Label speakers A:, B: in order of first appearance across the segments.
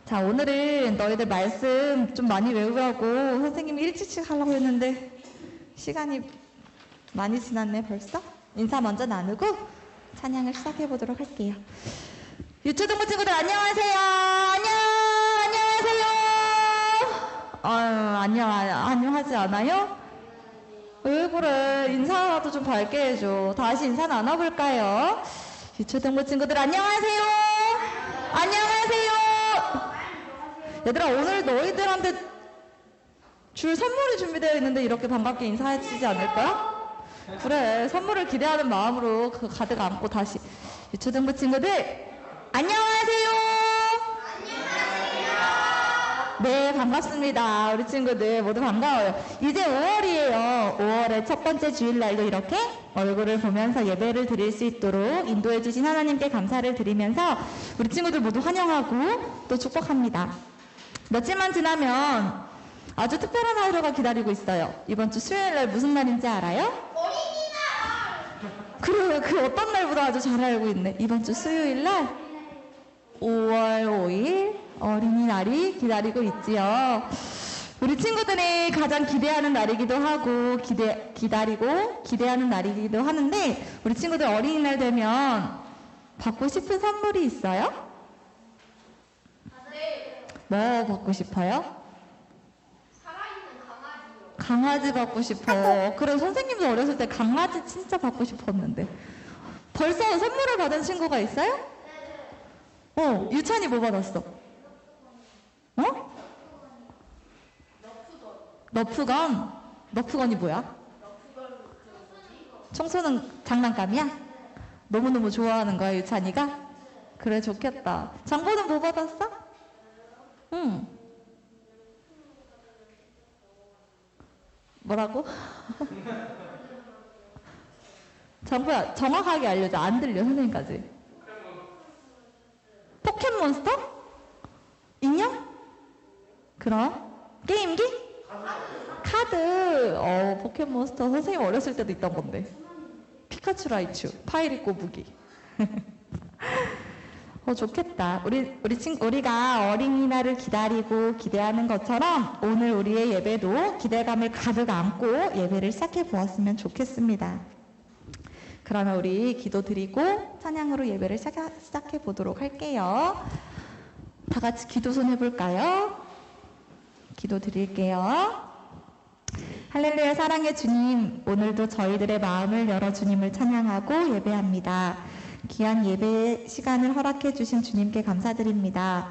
A: 자, 오늘은 너희들 말씀 좀 많이 외우라고 선생님이 일찍 하려고 했는데 시간이 많이 지났네 벌써? 인사 먼저 나누고 찬양을 시작해 보도록 할게요. 유초등부 친구들 안녕하세요. 안녕하세요. 안녕하지 않아요? 왜 그래? 인사라도 좀 밝게 해줘. 다시 인사 나눠볼까요? 유초등부 친구들 안녕하세요. 안녕하세요. 얘들아, 오늘 너희들한테 줄 선물이 준비되어 있는데 이렇게 반갑게 인사해주지 않을 거야? 그래, 선물을 기대하는 마음으로 그 가득 안고 다시. 유초등부 친구들 안녕하세요. 네, 반갑습니다. 우리 친구들 모두 반가워요. 이제 5월이에요. 5월의 첫 번째 주일날도 이렇게 얼굴을 보면서 예배를 드릴 수 있도록 인도해 주신 하나님께 감사를 드리면서 우리 친구들 모두 환영하고 또 축복합니다. 며칠만 지나면 아주 특별한 하루가 기다리고 있어요. 이번 주 수요일날 무슨 날인지 알아요? 어린이날! 그래, 그 어떤 날보다 아주 잘 알고 있네. 이번 주 수요일날 5월 5일 어린이날이 기다리고 있지요. 우리 친구들이 가장 기대하는 날이기도 하고 기대하는 날이기도 하는데 우리 친구들 어린이날 되면 받고 싶은 선물이 있어요? 뭐 받고 싶어요?
B: 살아있는 강아지요.
A: 강아지 받고 싶어. 그래, 선생님도 어렸을 때 강아지 진짜 받고 싶었는데 벌써 선물을 받은 친구가 있어요? 유찬이 뭐 받았어? 너프건? 너프건이 뭐야? 청소는 장난감이야? 너무너무 좋아하는 거야, 유찬이가? 그래, 좋겠다. 장보는 뭐 받았어? 응. 뭐라고? 장보야, 정확하게 알려줘. 안 들려, 선생님까지. 포켓몬스터? 인형? 그럼? 게임기? 카드. 포켓몬스터 선생님 어렸을 때도 있던 건데. 피카츄, 라이츄, 파이리 꼬부기. 좋겠다. 우리가 어린이날을 기다리고 기대하는 것처럼 오늘 우리의 예배도 기대감을 가득 안고 예배를 시작해 보았으면 좋겠습니다. 그러면 우리 기도드리고 찬양으로 예배를 시작해 보도록 할게요. 다 같이 기도손 해볼까요? 기도드릴게요. 할렐루야. 사랑의 주님, 오늘도 저희들의 마음을 열어 주님을 찬양하고 예배합니다. 귀한 예배 시간을 허락해 주신 주님께 감사드립니다.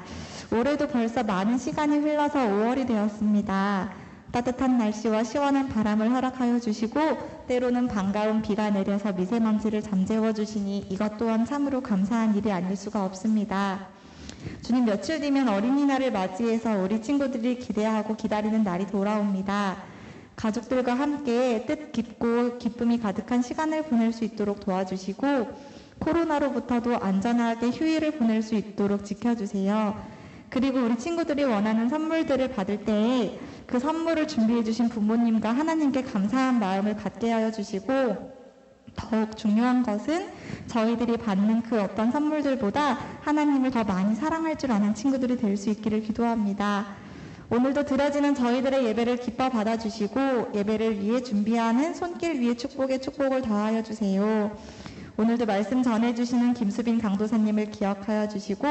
A: 올해도 벌써 많은 시간이 흘러서 5월이 되었습니다. 따뜻한 날씨와 시원한 바람을 허락하여 주시고 때로는 반가운 비가 내려서 미세먼지를 잠재워 주시니 이것 또한 참으로 감사한 일이 아닐 수가 없습니다. 주님, 며칠 뒤면 어린이날을 맞이해서 우리 친구들이 기대하고 기다리는 날이 돌아옵니다. 가족들과 함께 뜻깊고 기쁨이 가득한 시간을 보낼 수 있도록 도와주시고 코로나로부터도 안전하게 휴일을 보낼 수 있도록 지켜주세요. 그리고 우리 친구들이 원하는 선물들을 받을 때에 그 선물을 준비해 주신 부모님과 하나님께 감사한 마음을 갖게 하여 주시고 더욱 중요한 것은 저희들이 받는 그 어떤 선물들보다 하나님을 더 많이 사랑할 줄 아는 친구들이 될 수 있기를 기도합니다. 오늘도 드려지는 저희들의 예배를 기뻐 받아주시고 예배를 위해 준비하는 손길 위에 축복에 축복을 더하여 주세요. 오늘도 말씀 전해주시는 김수빈 강도사님을 기억하여 주시고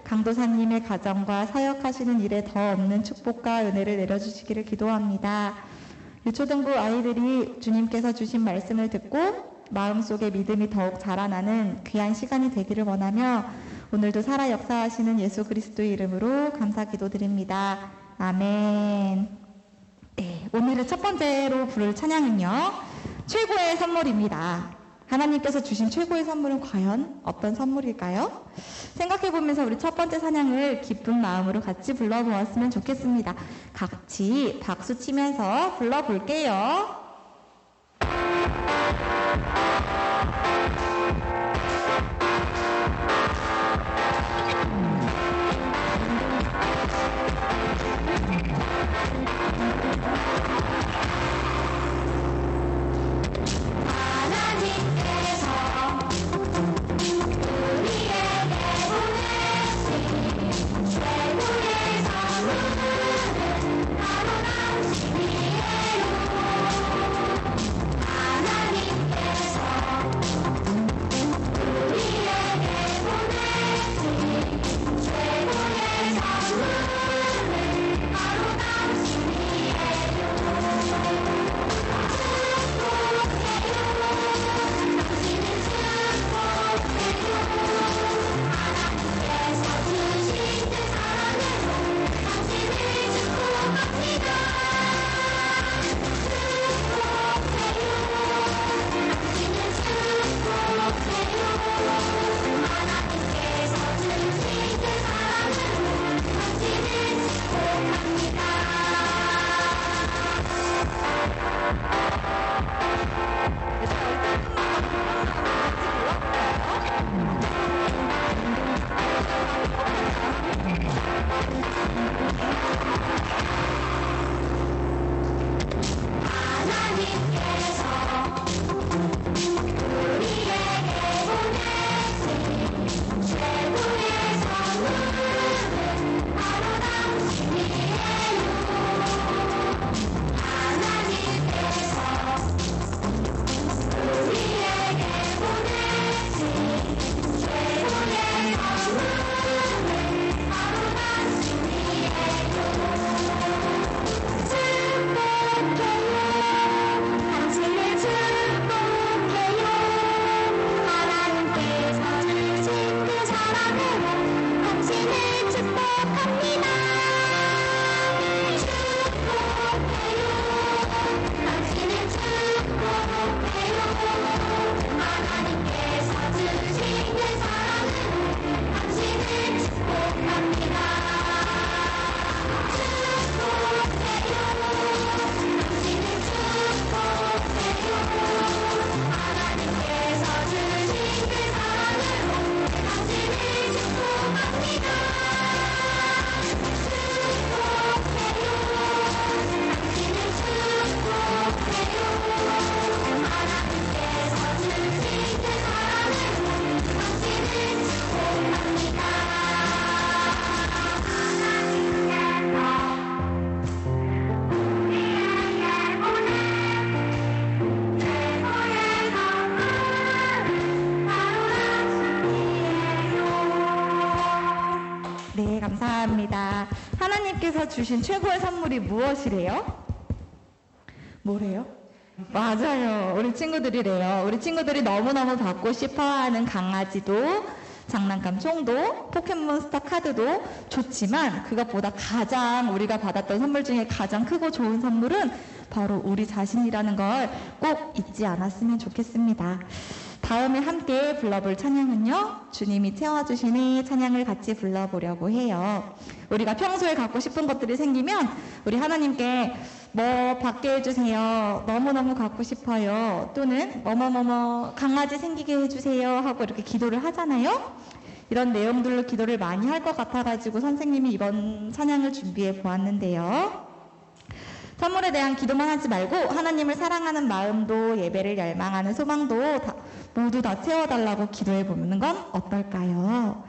A: 강도사님의 가정과 사역하시는 일에 더 없는 축복과 은혜를 내려주시기를 기도합니다. 유초등부 아이들이 주님께서 주신 말씀을 듣고 마음속에 믿음이 더욱 자라나는 귀한 시간이 되기를 원하며 오늘도 살아 역사하시는 예수 그리스도의 이름으로 감사 기도드립니다. 아멘. 네, 오늘의 첫 번째로 부를 찬양은요, 최고의 선물입니다. 하나님께서 주신 최고의 선물은 과연 어떤 선물일까요? 생각해보면서 우리 첫 번째 찬양을 기쁜 마음으로 같이 불러보았으면 좋겠습니다. 같이 박수 치면서 불러볼게요.
B: 우리에게 보내신 최고의
A: 감사합니다. 하나님께서 주신 최고의 선물이 무엇이래요? 뭐래요? 맞아요. 우리 친구들이래요. 우리 친구들이 너무너무 받고 싶어하는 강아지도, 장난감 총도, 포켓몬스터 카드도 좋지만 그것보다 가장 우리가 받았던 선물 중에 가장 크고 좋은 선물은 바로 우리 자신이라는 걸 꼭 잊지 않았으면 좋겠습니다. 다음에 함께 불러볼 찬양은요, 주님이 채워주시니 찬양을 같이 불러보려고 해요. 우리가 평소에 갖고 싶은 것들이 생기면 우리 하나님께 뭐 받게 해주세요, 너무너무 갖고 싶어요, 또는 뭐뭐뭐뭐 강아지 생기게 해주세요 하고 이렇게 기도를 하잖아요. 이런 내용들로 기도를 많이 할 것 같아가지고 선생님이 이번 찬양을 준비해 보았는데요. 선물에 대한 기도만 하지 말고 하나님을 사랑하는 마음도, 예배를 열망하는 소망도 모두 다 채워달라고 기도해 보는 건 어떨까요?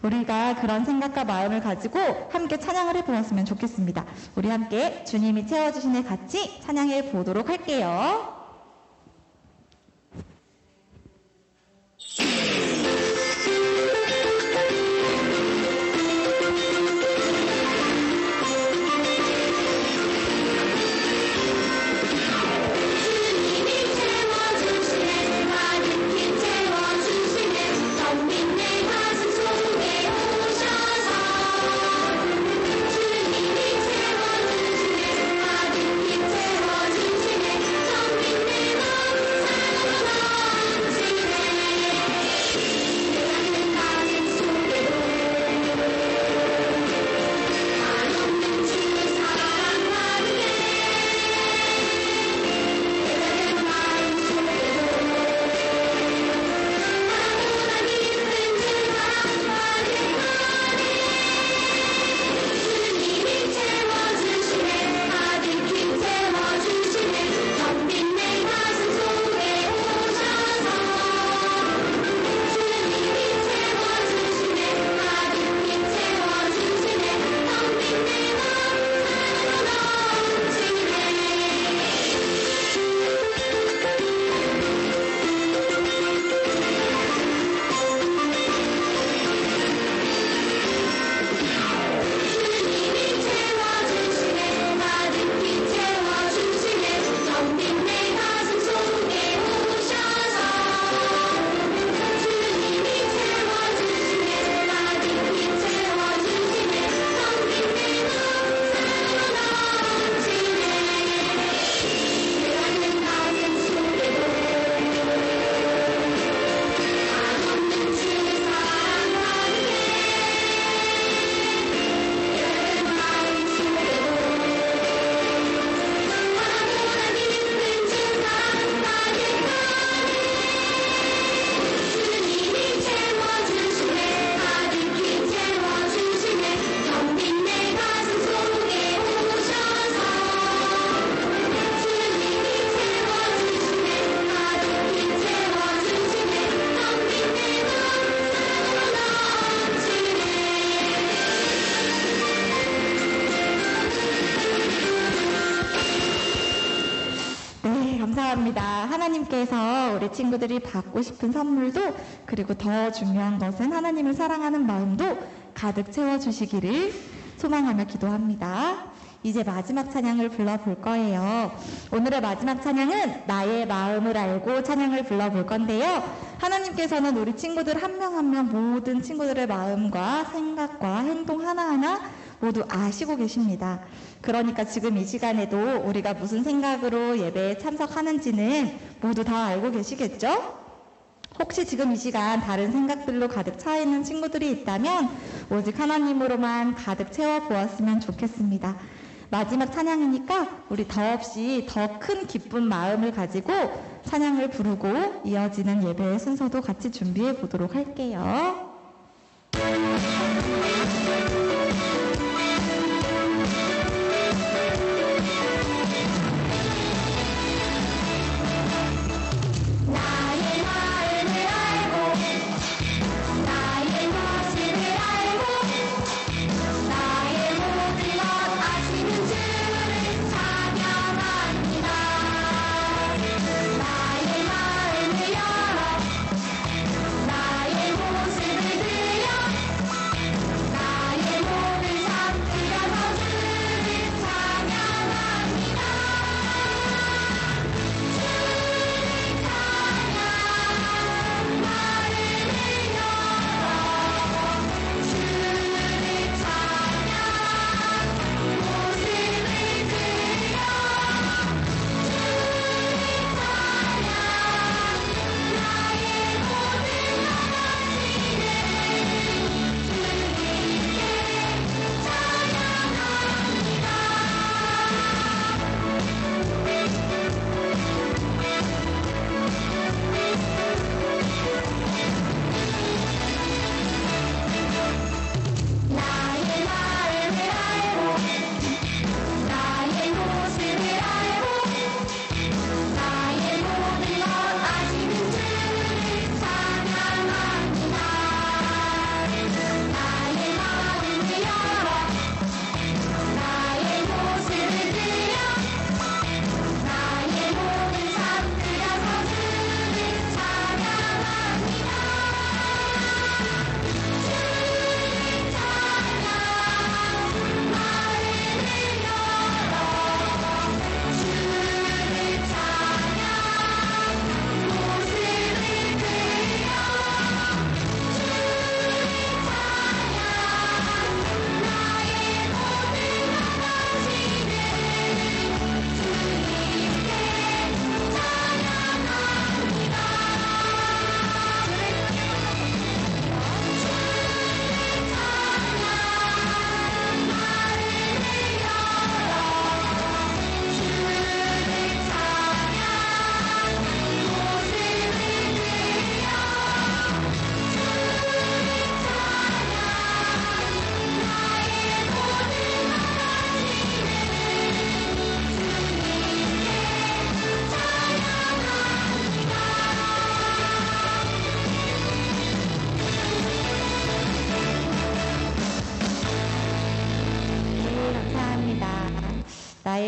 A: 우리가 그런 생각과 마음을 가지고 함께 찬양을 해보았으면 좋겠습니다. 우리 함께 주님이 채워주시네 같이 찬양해 보도록 할게요. 감사합니다. 하나님께서 우리 친구들이 받고 싶은 선물도, 그리고 더 중요한 것은 하나님을 사랑하는 마음도 가득 채워주시기를 소망하며 기도합니다. 이제 마지막 찬양을 불러볼 거예요. 오늘의 마지막 찬양은 나의 마음을 알고 찬양을 불러볼 건데요. 하나님께서는 우리 친구들 한 명 한 명 모든 친구들의 마음과 생각과 행동 하나하나 모두 아시고 계십니다. 그러니까 지금 이 시간에도 우리가 무슨 생각으로 예배에 참석하는지는 모두 다 알고 계시겠죠? 혹시 지금 이 시간 다른 생각들로 가득 차 있는 친구들이 있다면 오직 하나님으로만 가득 채워보았으면 좋겠습니다. 마지막 찬양이니까 우리 더없이 더 큰 기쁜 마음을 가지고 찬양을 부르고 이어지는 예배의 순서도 같이 준비해 보도록 할게요.
C: 나의 모습을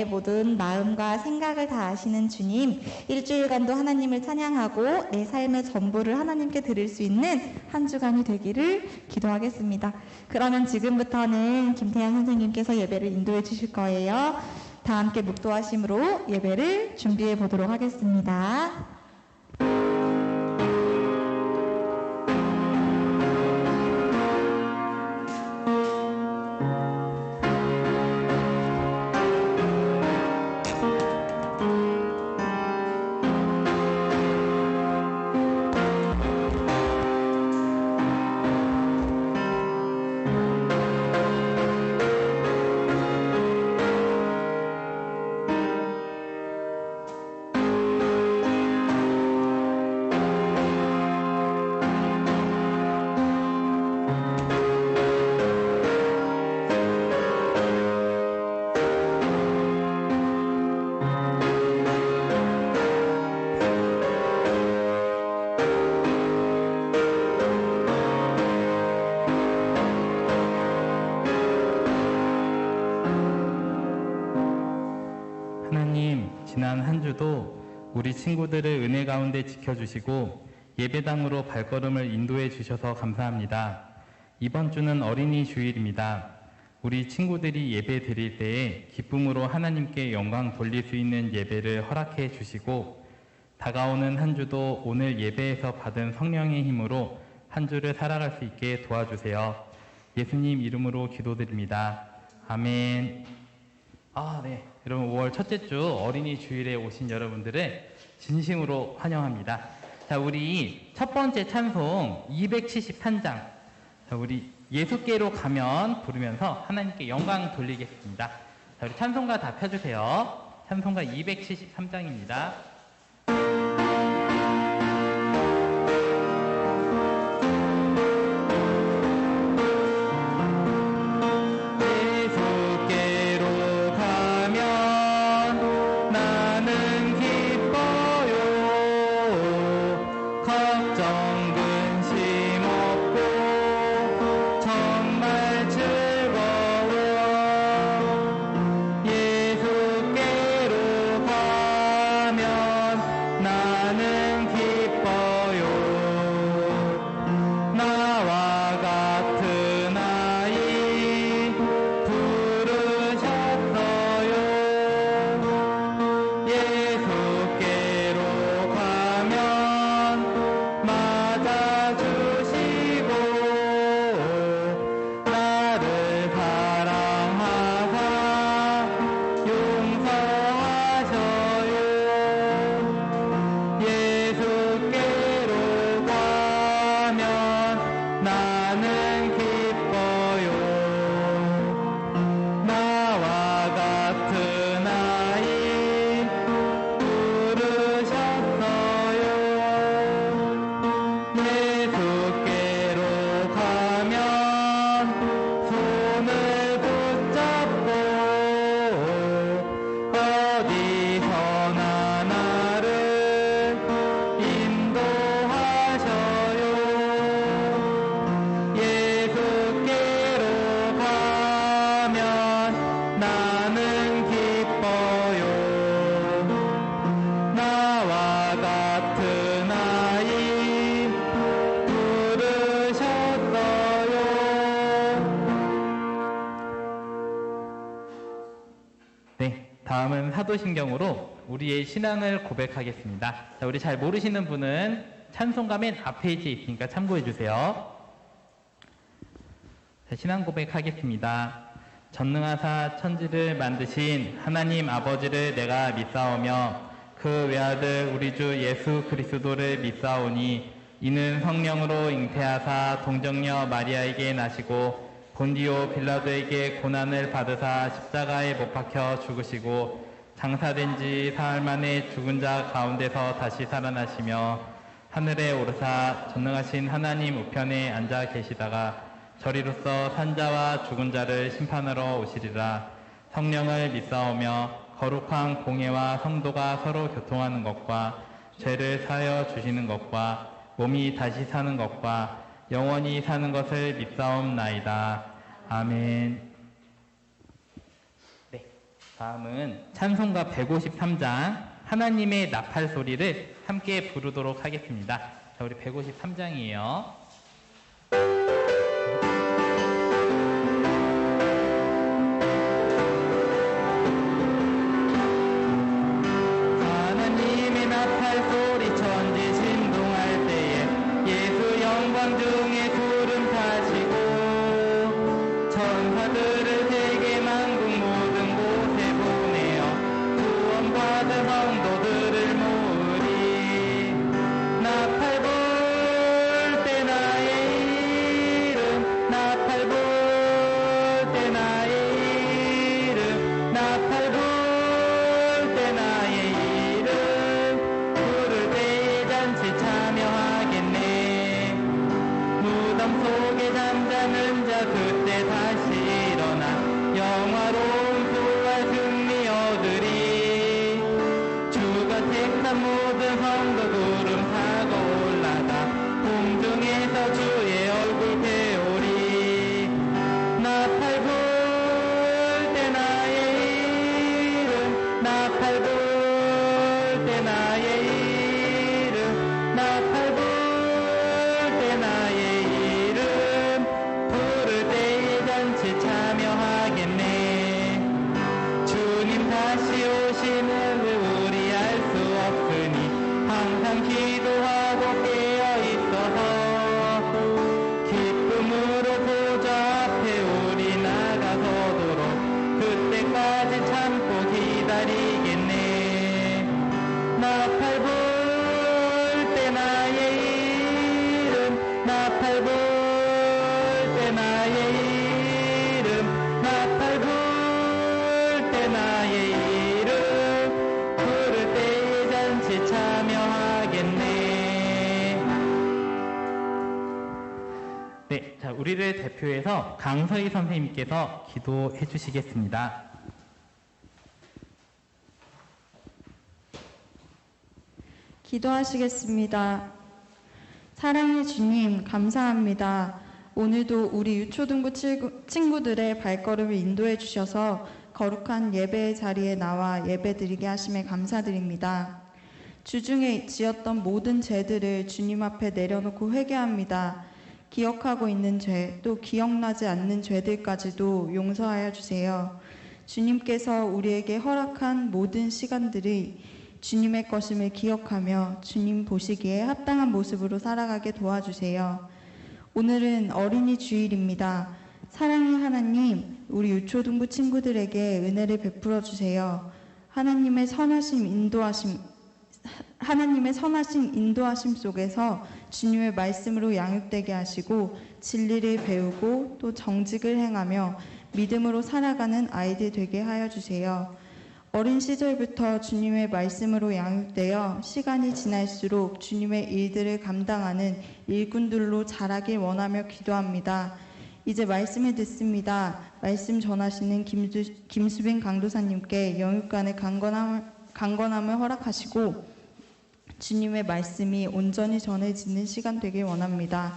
A: 나의 모든 마음과 생각을 다 아시는 주님, 일주일간도 하나님을 찬양하고 내 삶의 전부를 하나님께 드릴 수 있는 한 주간이 되기를 기도하겠습니다. 그러면 지금부터는 김태양 선생님께서 예배를 인도해 주실 거예요. 다 함께 묵도하심으로 예배를 준비해 보도록 하겠습니다.
C: 하나님, 지난 한 주도 우리 친구들을 은혜 가운데 지켜주시고 예배당으로 발걸음을 인도해 주셔서 감사합니다. 이번 주는 어린이 주일입니다. 우리 친구들이 예배 드릴 때에 기쁨으로 하나님께 영광 돌릴 수 있는 예배를 허락해 주시고 다가오는 한 주도 오늘 예배에서 받은 성령의 힘으로 한 주를 살아갈 수 있게 도와주세요. 예수님 이름으로 기도드립니다. 아멘. 네. 여러분 5월 첫째 주 어린이 주일에 오신 여러분들을 진심으로 환영합니다. 자, 우리 첫 번째 찬송 273장. 자, 우리 예수께로 가면 부르면서 하나님께 영광 돌리겠습니다. 자, 우리 찬송가 다 펴주세요. 찬송가 273장입니다. 다음은 사도신경으로 우리의 신앙을 고백하겠습니다. 자, 우리 잘 모르시는 분은 찬송가 맨 앞페이지에 있으니까 참고해 주세요. 자, 신앙 고백하겠습니다. 전능하사 천지를 만드신 하나님 아버지를 내가 믿사오며 그 외아들 우리 주 예수 그리스도를 믿사오니 이는 성령으로 잉태하사 동정녀 마리아에게 나시고 본디오 빌라도에게 고난을 받으사 십자가에 못 박혀 죽으시고 장사된 지 사흘 만에 죽은 자 가운데서 다시 살아나시며 하늘에 오르사 전능하신 하나님 우편에 앉아 계시다가 저리로서 산자와 죽은 자를 심판하러 오시리라. 성령을 믿사오며 거룩한 공예와 성도가 서로 교통하는 것과 죄를 사하여 주시는 것과 몸이 다시 사는 것과 영원히 사는 것을 믿사옵나이다. 아멘. 네, 다음은 찬송가 153장 하나님의 나팔 소리를 함께 부르도록 하겠습니다. 자, 우리 153장이에요. 하나님의 나팔 소리 천지 진동할 때에 예수 영광 중에 구름 타시고 천사들을 세계 만국 모든 곳에 보내어 구원받은 성도들을 모으리. 나팔 불 때 나의 이름 나팔 불 때 나의 이름 나팔 불 때 나의 이름 부를 때에 잔치 참여하겠네. 무덤 속에 잠자는 자 그때 다시 일어나 영화로운 부활 승리 얻으리. 주가 택한 모든 성도 구름 타고 올라가 공중에서 주의 얼굴 배우리. 나팔 불 때 나의 이름 나팔 불 때 나의 이름 나팔 불 때 나의 이름 부를 때에 잔치 참여하겠네. 주님 다시 오심을 우리 알 수 없으니 항상 기도하고 깨어 있어서 기쁨으로 보좌 앞에 우리 나가서도록 그때까지 참고 기다리겠네. 나팔 불 때 나의 이름 나팔 불 때 나의 이름 나팔 불 때 나의 이름 부를 때에 잔치 참여하겠네. 네, 자, 우리를 대표해서 강서희 선생님께서 기도해 주시겠습니다.
D: 기도하시겠습니다. 사랑의 주님, 감사합니다. 오늘도 우리 유초등부 친구들의 발걸음을 인도해 주셔서 거룩한 예배의 자리에 나와 예배드리게 하심에 감사드립니다. 주중에 지었던 모든 죄들을 주님 앞에 내려놓고 회개합니다. 기억하고 있는 죄, 또 기억나지 않는 죄들까지도 용서하여 주세요. 주님께서 우리에게 허락한 모든 시간들이 주님의 것임을 기억하며 주님 보시기에 합당한 모습으로 살아가게 도와주세요. 오늘은 어린이 주일입니다. 사랑의 하나님, 우리 유초등부 친구들에게 은혜를 베풀어 주세요. 하나님의 선하신 인도하심 속에서 주님의 말씀으로 양육되게 하시고 진리를 배우고 또 정직을 행하며 믿음으로 살아가는 아이들 되게 하여 주세요. 어린 시절부터 주님의 말씀으로 양육되어 시간이 지날수록 주님의 일들을 감당하는 일꾼들로 자라길 원하며 기도합니다. 이제 말씀을 듣습니다. 말씀 전하시는 김수빈 강도사님께 영육간의 강건함을 허락하시고 주님의 말씀이 온전히 전해지는 시간 되길 원합니다.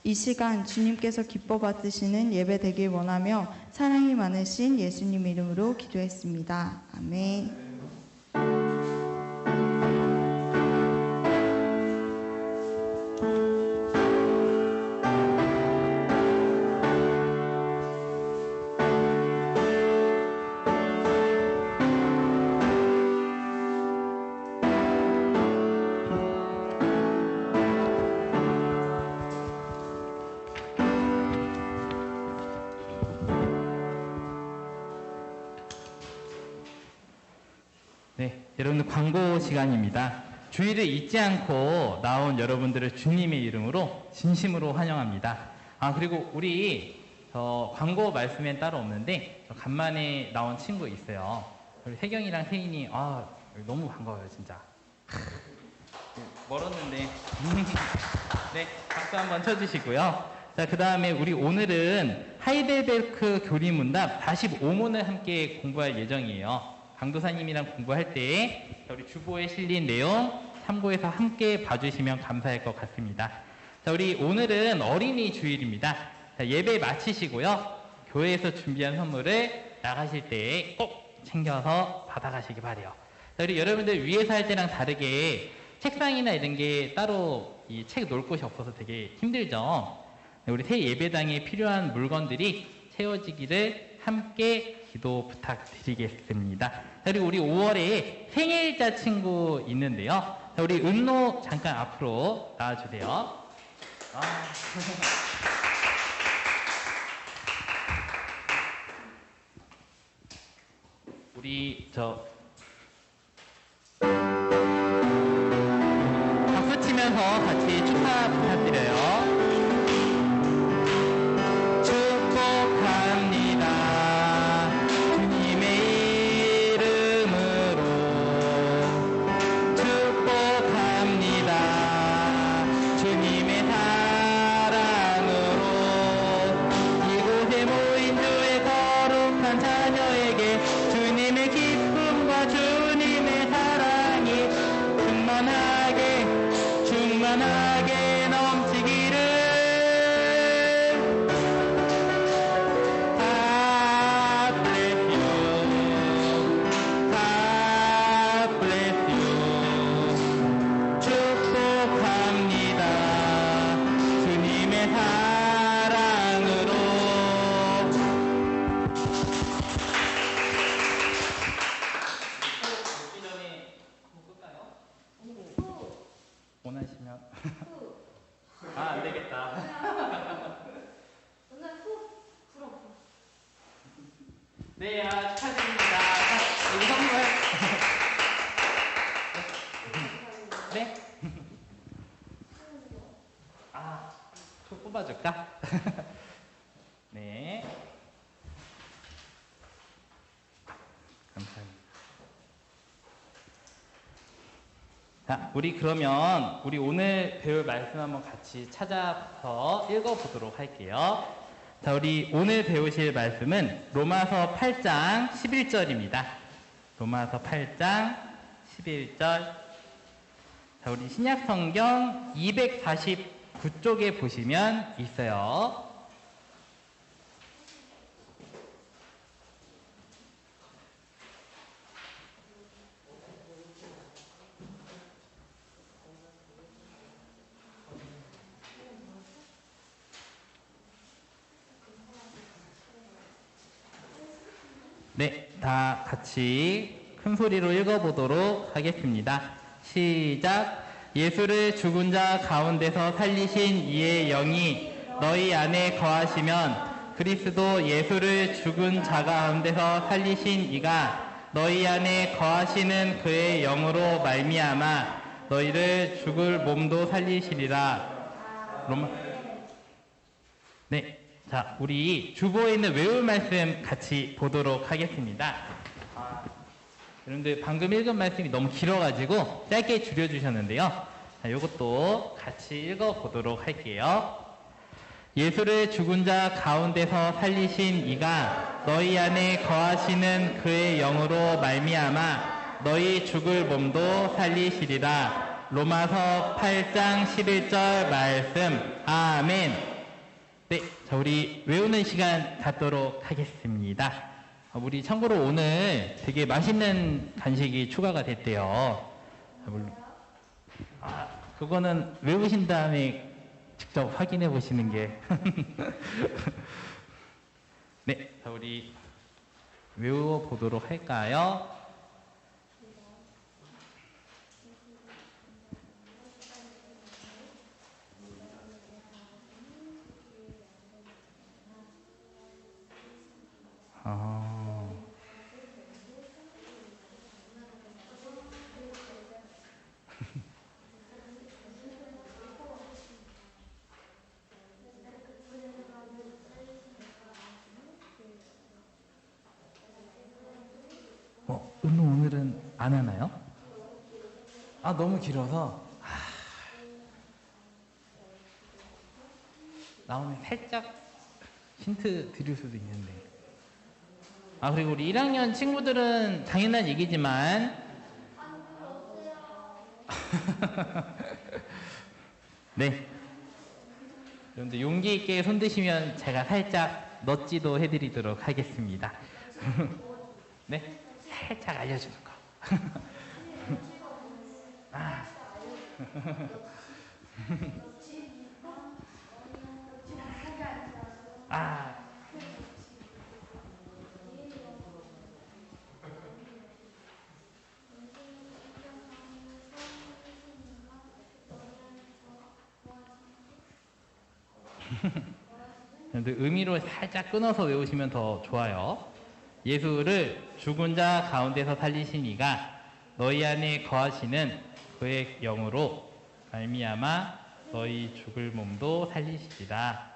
D: 이 시간 주님께서 기뻐 받으시는 예배 되길 원하며 사랑이 많으신 예수님 이름으로 기도했습니다. 아멘.
C: 네, 여러분들 광고 시간입니다. 주의를 잊지 않고 나온 여러분들을 주님의 이름으로 진심으로 환영합니다. 그리고 우리 광고 말씀엔 따로 없는데 간만에 나온 친구 있어요. 우리 세경이랑 세인이 너무 반가워요, 진짜. 멀었는데 네, 박수 한번 쳐주시고요. 자, 그 다음에 우리 오늘은 하이델베르크 교리문답 45문을 함께 공부할 예정이에요. 강도사님이랑 공부할 때 우리 주보에 실린 내용 참고해서 함께 봐주시면 감사할 것 같습니다. 자, 우리 오늘은 어린이 주일입니다. 자, 예배 마치시고요. 교회에서 준비한 선물을 나가실 때 꼭 챙겨서 받아가시기 바래요. 자, 그리고 여러분들 위에서 할 때랑 다르게 책상이나 이런 게 따로 이 책 놓을 곳이 없어서 되게 힘들죠. 우리 새 예배당에 필요한 물건들이 채워지기를 함께 기도 부탁드리겠습니다. 자, 그리고 우리 5월에 생일자 친구 있는데요. 자, 우리 은노 잠깐 앞으로 나와주세요. 우리 박수 치면서 같이 축하 부탁드려요. 축복합니다. 주님의 이름으로 축복합니다. 주님의 사랑으로 이곳에 모인 주의 거룩한 자녀에게 주님의 기쁨과 주님의 사랑이 충만하게 넘치기를. God bless you. God bless you. 축복합니다. 주님의 사랑으로. 먹기 전에 끌까요? 원하시면. 안 되겠다.
B: 오늘 불어.
C: 네, 축하드립니다. 자, 여기 선물. 네? 톡 뽑아줄까? 네. 감사합니다. 자, 우리 그러면 우리 오늘 배울 말씀 한번 같이 찾아서 읽어보도록 할게요. 자, 우리 오늘 배우실 말씀은 로마서 8장 11절입니다. 로마서 8장 11절. 자, 우리 신약성경 249쪽에 보시면 있어요. 네, 다 같이 큰 소리로 읽어보도록 하겠습니다. 시작. 예수를 죽은 자 가운데서 살리신 이의 영이 너희 안에 거하시면 그리스도 예수를 죽은 자 가운데서 살리신 이가 너희 안에 거하시는 그의 영으로 말미암아 너희를 죽을 몸도 살리시리라. 네. 자, 우리 주보에 있는 외울 말씀 같이 보도록 하겠습니다. 여러분들 방금 읽은 말씀이 너무 길어가지고 짧게 줄여주셨는데요. 자, 이것도 같이 읽어보도록 할게요. 예수를 죽은 자 가운데서 살리신 이가 너희 안에 거하시는 그의 영으로 말미암아 너희 죽을 몸도 살리시리라. 로마서 8장 11절 말씀. 아멘. 네, 자, 우리 외우는 시간 갖도록 하겠습니다. 우리 참고로 오늘 되게 맛있는 간식이 추가가 됐대요. 그거는 외우신 다음에 직접 확인해 보시는 게. 네, 자, 우리 외워보도록 할까요? 오늘은 안 하나요? 너무 길어서. 나오면 살짝 힌트 드릴 수도 있는데. 그리고 우리 1학년 친구들은 당연한 얘기지만 네, 여러분들 용기 있게 손 드시면 제가 살짝 넛지도 해드리도록 하겠습니다. 네, 살짝 알려주는 거. 아. 아. 근데 의미로 살짝 끊어서 외우시면 더 좋아요. 예수를 죽은 자 가운데서 살리신 이가 너희 안에 거하시는 그의 영으로 말미암아 너희 죽을 몸도 살리시리라.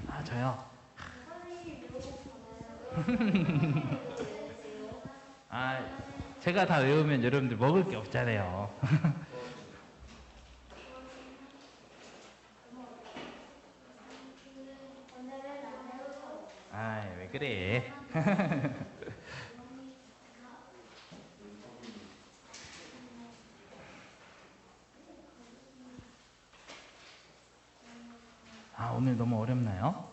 C: 아, 저요? 아, 제가 다 외우면 여러분들 먹을 게 없잖아요. 아, 왜 그래? 아, 오늘 너무 어렵나요?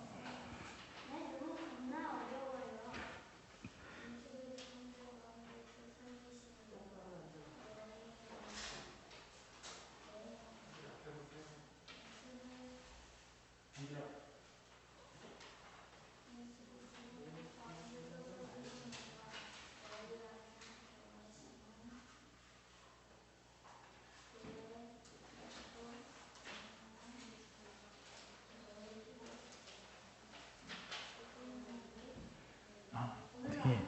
C: 어떻게?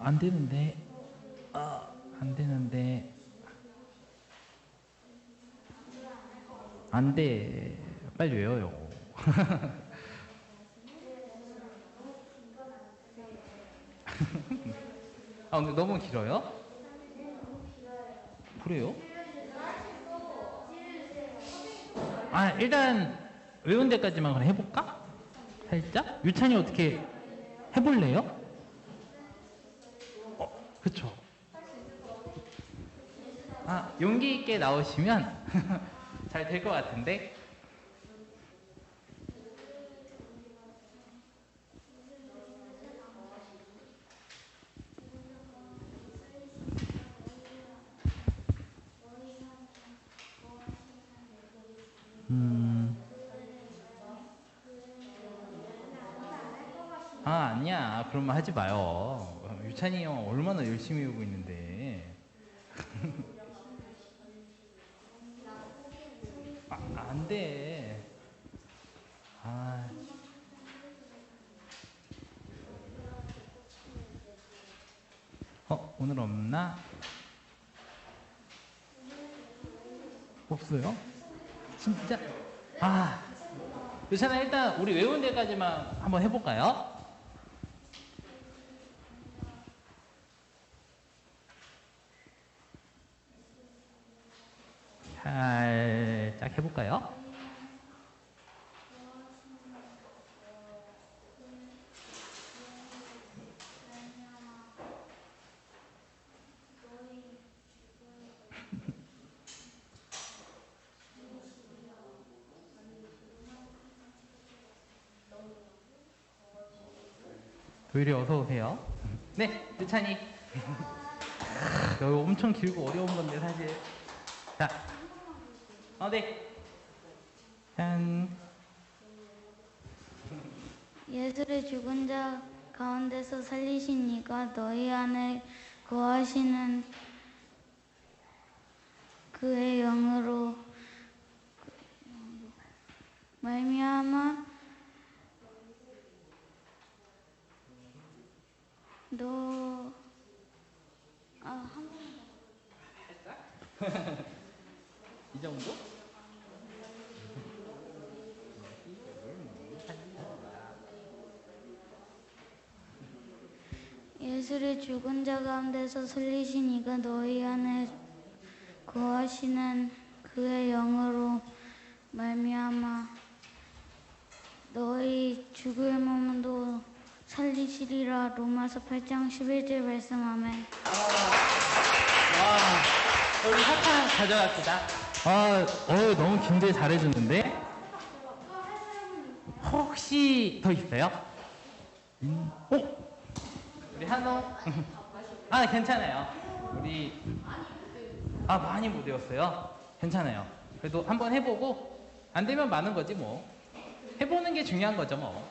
C: 안 되는데. 안 되는데. 안 돼. 빨리 외워요. 근데 너무 길어요? 그래요? 일단 외운 데까지만 그럼 해볼까? 살짝? 유찬이 어떻게 해볼래요? 그쵸? 용기 있게 나오시면 잘 될 것 같은데? 아니야. 그러면 하지 마요. 유찬이 형 얼마나 열심히 외우고 있는데. 안 돼. 오늘 없나? 없어요? 진짜? 유찬아, 일단 우리 외운 데까지만 한번 해볼까요? 살짝 해볼까요? 도일이 어서 오세요. 네, 유찬이. 이거 엄청 길고 어려운 건데 사실. 자, 네. 짠.
E: 예수를 죽은 자 가운데서 살리신 이가 너희 안에 거하시는 그의 영으로 말미암아
C: 이 정도?
E: 예수를 죽은 자 가운데서 살리신 이가 너희 안에 거하시는 그의 영으로 말미암아 너희 죽을 몸도 살리시리라. 로마서 8장 11절 말씀. 아멘.
C: 우리 사탕 가져갑시다. 너무 긴데 잘해주는데? 혹시 더 있어요? 우리 한호. 아, 괜찮아요. 우리 많이 못 외웠어요. 괜찮아요. 그래도 한번 해보고 안 되면 많은 거지 뭐. 해보는 게 중요한 거죠 뭐.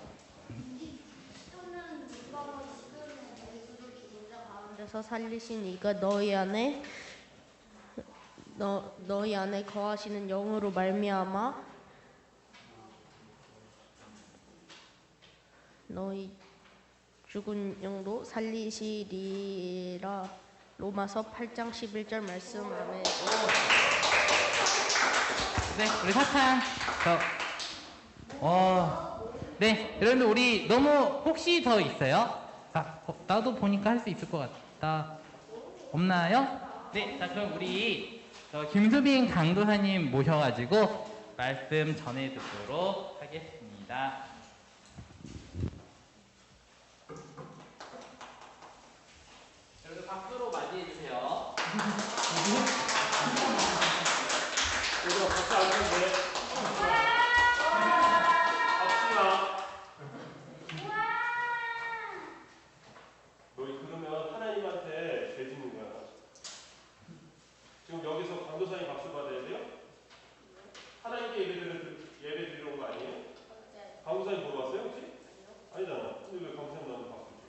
B: 가운데서 살리신 이가 너희 안에 거하시는 영으로 말미암아 너희 죽은 영도 살리시리라. 로마서 8장 11절 말씀. 아멘.
C: 네, 우리 사탕. 네, 여러분들 우리 너무 혹시 더 있어요? 나도 보니까 할 수 있을 것 같다. 없나요? 네, 자 그럼 우리 김수빈 강도사님 모셔가지고 말씀 전해 듣도록 하겠습니다. 여러분 박수로 맞이해 주세요.
F: 이거 박수 안 치는데. 너희 그러면 하나님한테 죄 짓는 거야. 지금 여기서 강도사님 박수 받아야 돼요? 하나님께 예배 드리러 온 거 아니에요? 강도사님 보러 왔어요 혹시? 아니잖아. 근데 왜 강도사님 나한테 박수 줘?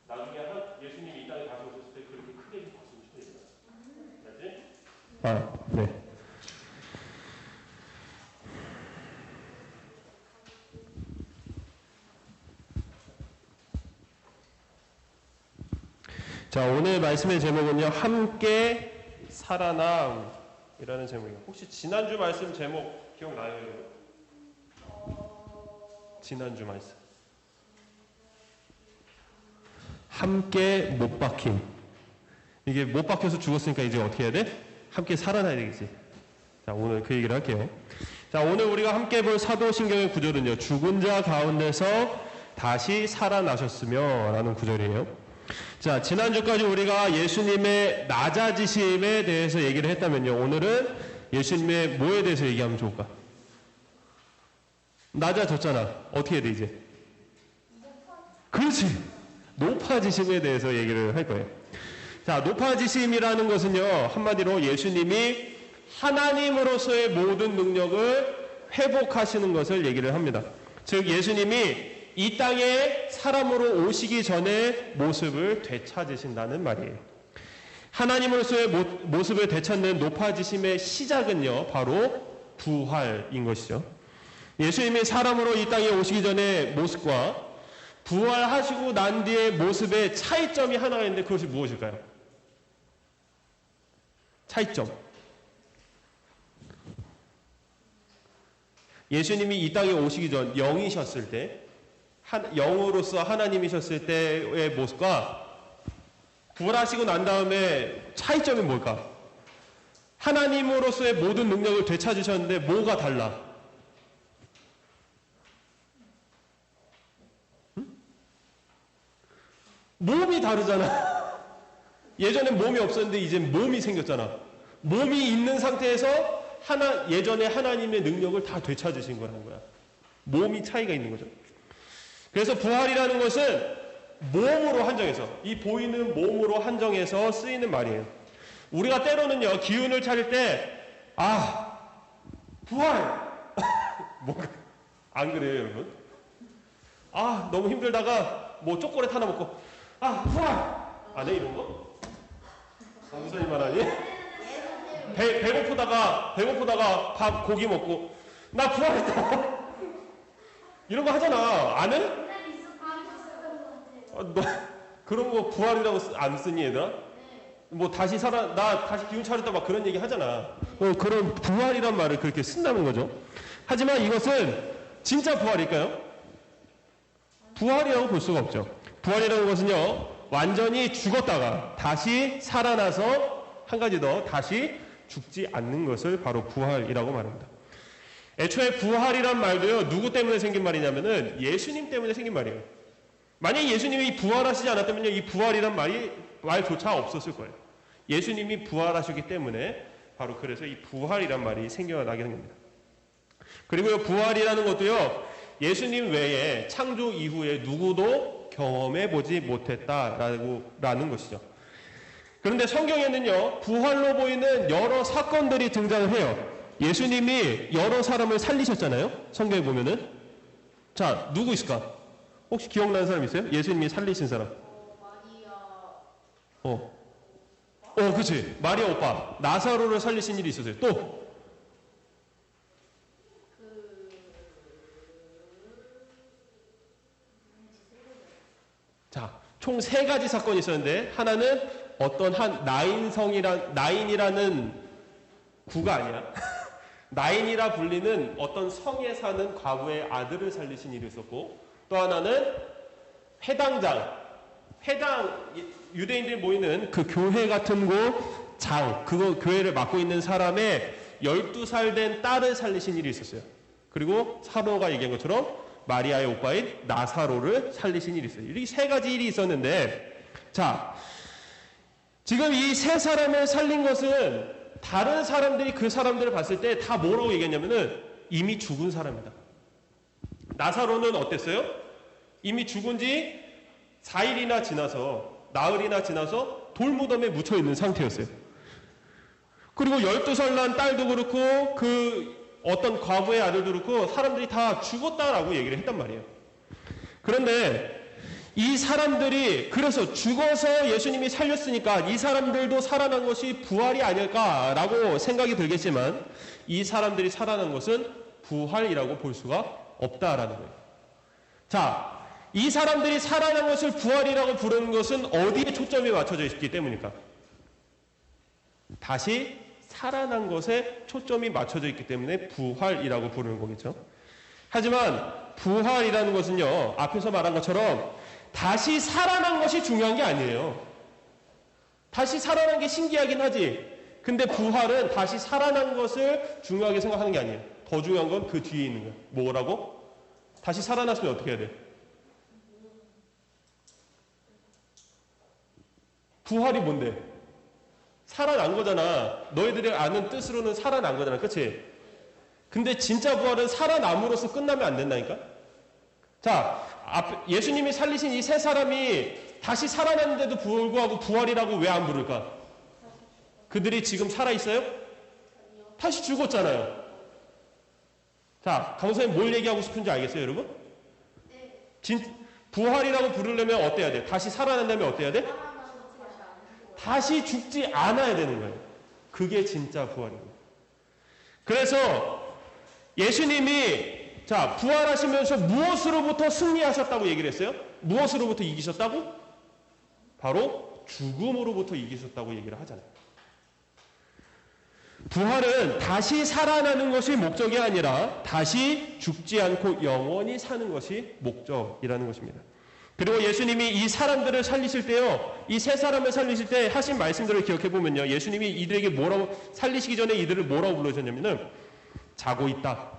F: 나중에 예수님이 이 땅에 다시 오셨을 때 그렇게 크게 박수 치면 되잖아. 알지? 네. 자, 오늘 말씀의 제목은요, 함께 살아남이라는 제목이에요. 혹시 지난주 말씀 제목 기억나요, 여러분? 지난주 말씀. 함께 못 박힘. 이게 못 박혀서 죽었으니까 이제 어떻게 해야 돼? 함께 살아나야 되겠지. 자, 오늘 그 얘기를 할게요. 자, 오늘 우리가 함께 볼 사도신경의 구절은요, 죽은 자 가운데서 다시 살아나셨으며 라는 구절이에요. 자, 지난주까지 우리가 예수님의 낮아지심에 대해서 얘기를 했다면요, 오늘은 예수님의 뭐에 대해서 얘기하면 좋을까? 낮아졌잖아. 어떻게 해야 돼 이제? 그렇지. 높아지심에 대해서 얘기를 할 거예요. 자, 높아지심이라는 것은요, 한마디로 예수님이 하나님으로서의 모든 능력을 회복하시는 것을 얘기를 합니다. 즉 예수님이 이 땅에 사람으로 오시기 전에 모습을 되찾으신다는 말이에요. 하나님으로서의 모습을 되찾는 높아지심의 시작은요, 바로 부활인 것이죠. 예수님이 사람으로 이 땅에 오시기 전에 모습과 부활하시고 난 뒤의 모습의 차이점이 하나가 있는데 그것이 무엇일까요? 차이점. 예수님이 이 땅에 오시기 전 영이셨을 때, 영으로서 하나님이셨을 때의 모습과 부활하시고 난 다음에 차이점이 뭘까? 하나님으로서의 모든 능력을 되찾으셨는데 뭐가 달라? 응? 몸이 다르잖아. 예전에 몸이 없었는데 이제 몸이 생겼잖아. 몸이 있는 상태에서 예전에 하나님의 능력을 다 되찾으신 거라는 거야. 몸이 차이가 있는 거죠. 그래서 부활이라는 것은 몸으로 한정해서, 이 보이는 몸으로 한정해서 쓰이는 말이에요. 우리가 때로는요, 기운을 차릴 때, 부활! 뭔가, 안 그래요, 여러분? 너무 힘들다가, 초콜릿 하나 먹고, 부활! 안 해, 이런 거? 강사님만 하니? 배고프다가 고기 먹고, 나 부활했다! 이런 거 하잖아. 안 해? 너 그런 거 부활이라고 안 쓰니 얘들아? 다시 나 다시 기운 차렸다 막 그런 얘기 하잖아. 그런 부활이란 말을 그렇게 쓴다는 거죠. 하지만 이것은 진짜 부활일까요? 부활이라고 볼 수가 없죠. 부활이라는 것은요, 완전히 죽었다가 다시 살아나서 한 가지 더 다시 죽지 않는 것을 바로 부활이라고 말합니다. 애초에 부활이란 말도요, 누구 때문에 생긴 말이냐면은 예수님 때문에 생긴 말이에요. 만약에 예수님이 부활하시지 않았다면요, 이 부활이란 말조차 없었을 거예요. 예수님이 부활하셨기 때문에 바로 그래서 이 부활이란 말이 생겨나게 됩니다. 그리고요, 부활이라는 것도요, 예수님 외에 창조 이후에 누구도 경험해 보지 못했다라는 것이죠. 그런데 성경에는요, 부활로 보이는 여러 사건들이 등장을 해요. 예수님이 여러 사람을 살리셨잖아요. 성경에 보면은. 자, 누구 있을까? 혹시 기억나는 사람 있어요? 예수님이 살리신 사람. 그치. 마리아 오빠. 나사로를 살리신 일이 있었어요. 또. 자, 총 3가지 사건이 있었는데, 하나는 어떤 한 나인이라는 구가 아니야. 나인이라 불리는 어떤 성에 사는 과부의 아들을 살리신 일이 있었고, 또 하나는 유대인들이 모이는 그 교회 같은 곳 그거 교회를 맡고 있는 사람의 12살 된 딸을 살리신 일이 있었어요. 그리고 사도가 얘기한 것처럼 마리아의 오빠인 나사로를 살리신 일이 있어요. 이렇게 3가지 일이 있었는데, 자, 지금 이 3사람을 살린 것은 다른 사람들이 그 사람들을 봤을 때 다 뭐라고 얘기했냐면은 이미 죽은 사람이다. 나사로는 어땠어요? 이미 죽은 지 4일이나 지나서, 나흘이나 지나서 돌무덤에 묻혀 있는 상태였어요. 그리고 12살 난 딸도 그렇고 그 어떤 과부의 아들도 그렇고 사람들이 다 죽었다라고 얘기를 했단 말이에요. 그런데 이 사람들이 그래서 죽어서 예수님이 살렸으니까 이 사람들도 살아난 것이 부활이 아닐까라고 생각이 들겠지만, 이 사람들이 살아난 것은 부활이라고 볼 수가 없다라는 거예요. 자, 이 사람들이 살아난 것을 부활이라고 부르는 것은 어디에 초점이 맞춰져 있기 때문입니까? 다시 살아난 것에 초점이 맞춰져 있기 때문에 부활이라고 부르는 거겠죠. 하지만 부활이라는 것은요, 앞에서 말한 것처럼 다시 살아난 것이 중요한 게 아니에요. 다시 살아난 게 신기하긴 하지. 근데 부활은 다시 살아난 것을 중요하게 생각하는 게 아니에요. 더 중요한 건 그 뒤에 있는 거예요. 뭐라고? 다시 살아났으면 어떻게 해야 돼? 부활이 뭔데? 살아난 거잖아. 너희들이 아는 뜻으로는 살아난 거잖아. 그치? 근데 진짜 부활은 살아남으로써 끝나면 안 된다니까? 자, 예수님이 살리신 이 3사람이 다시 살아났는데도 불구하고 부활이라고 왜 안 부를까? 그들이 지금 살아있어요? 다시 죽었잖아요. 자, 강사님 뭘 얘기하고 싶은지 알겠어요, 여러분? 부활이라고 부르려면 어때야 돼? 다시 살아난다면 어때야 돼? 다시 죽지 않아야 되는 거예요. 그게 진짜 부활입니다. 그래서 예수님이 부활하시면서 무엇으로부터 승리하셨다고 얘기를 했어요? 무엇으로부터 이기셨다고? 바로 죽음으로부터 이기셨다고 얘기를 하잖아요. 부활은 다시 살아나는 것이 목적이 아니라 다시 죽지 않고 영원히 사는 것이 목적이라는 것입니다. 그리고 예수님이 이 사람들을 살리실 때요, 이 3사람을 살리실 때 하신 말씀들을 기억해 보면요, 예수님이 이들에게 살리시기 전에 이들을 뭐라고 부르셨냐면은 자고 있다.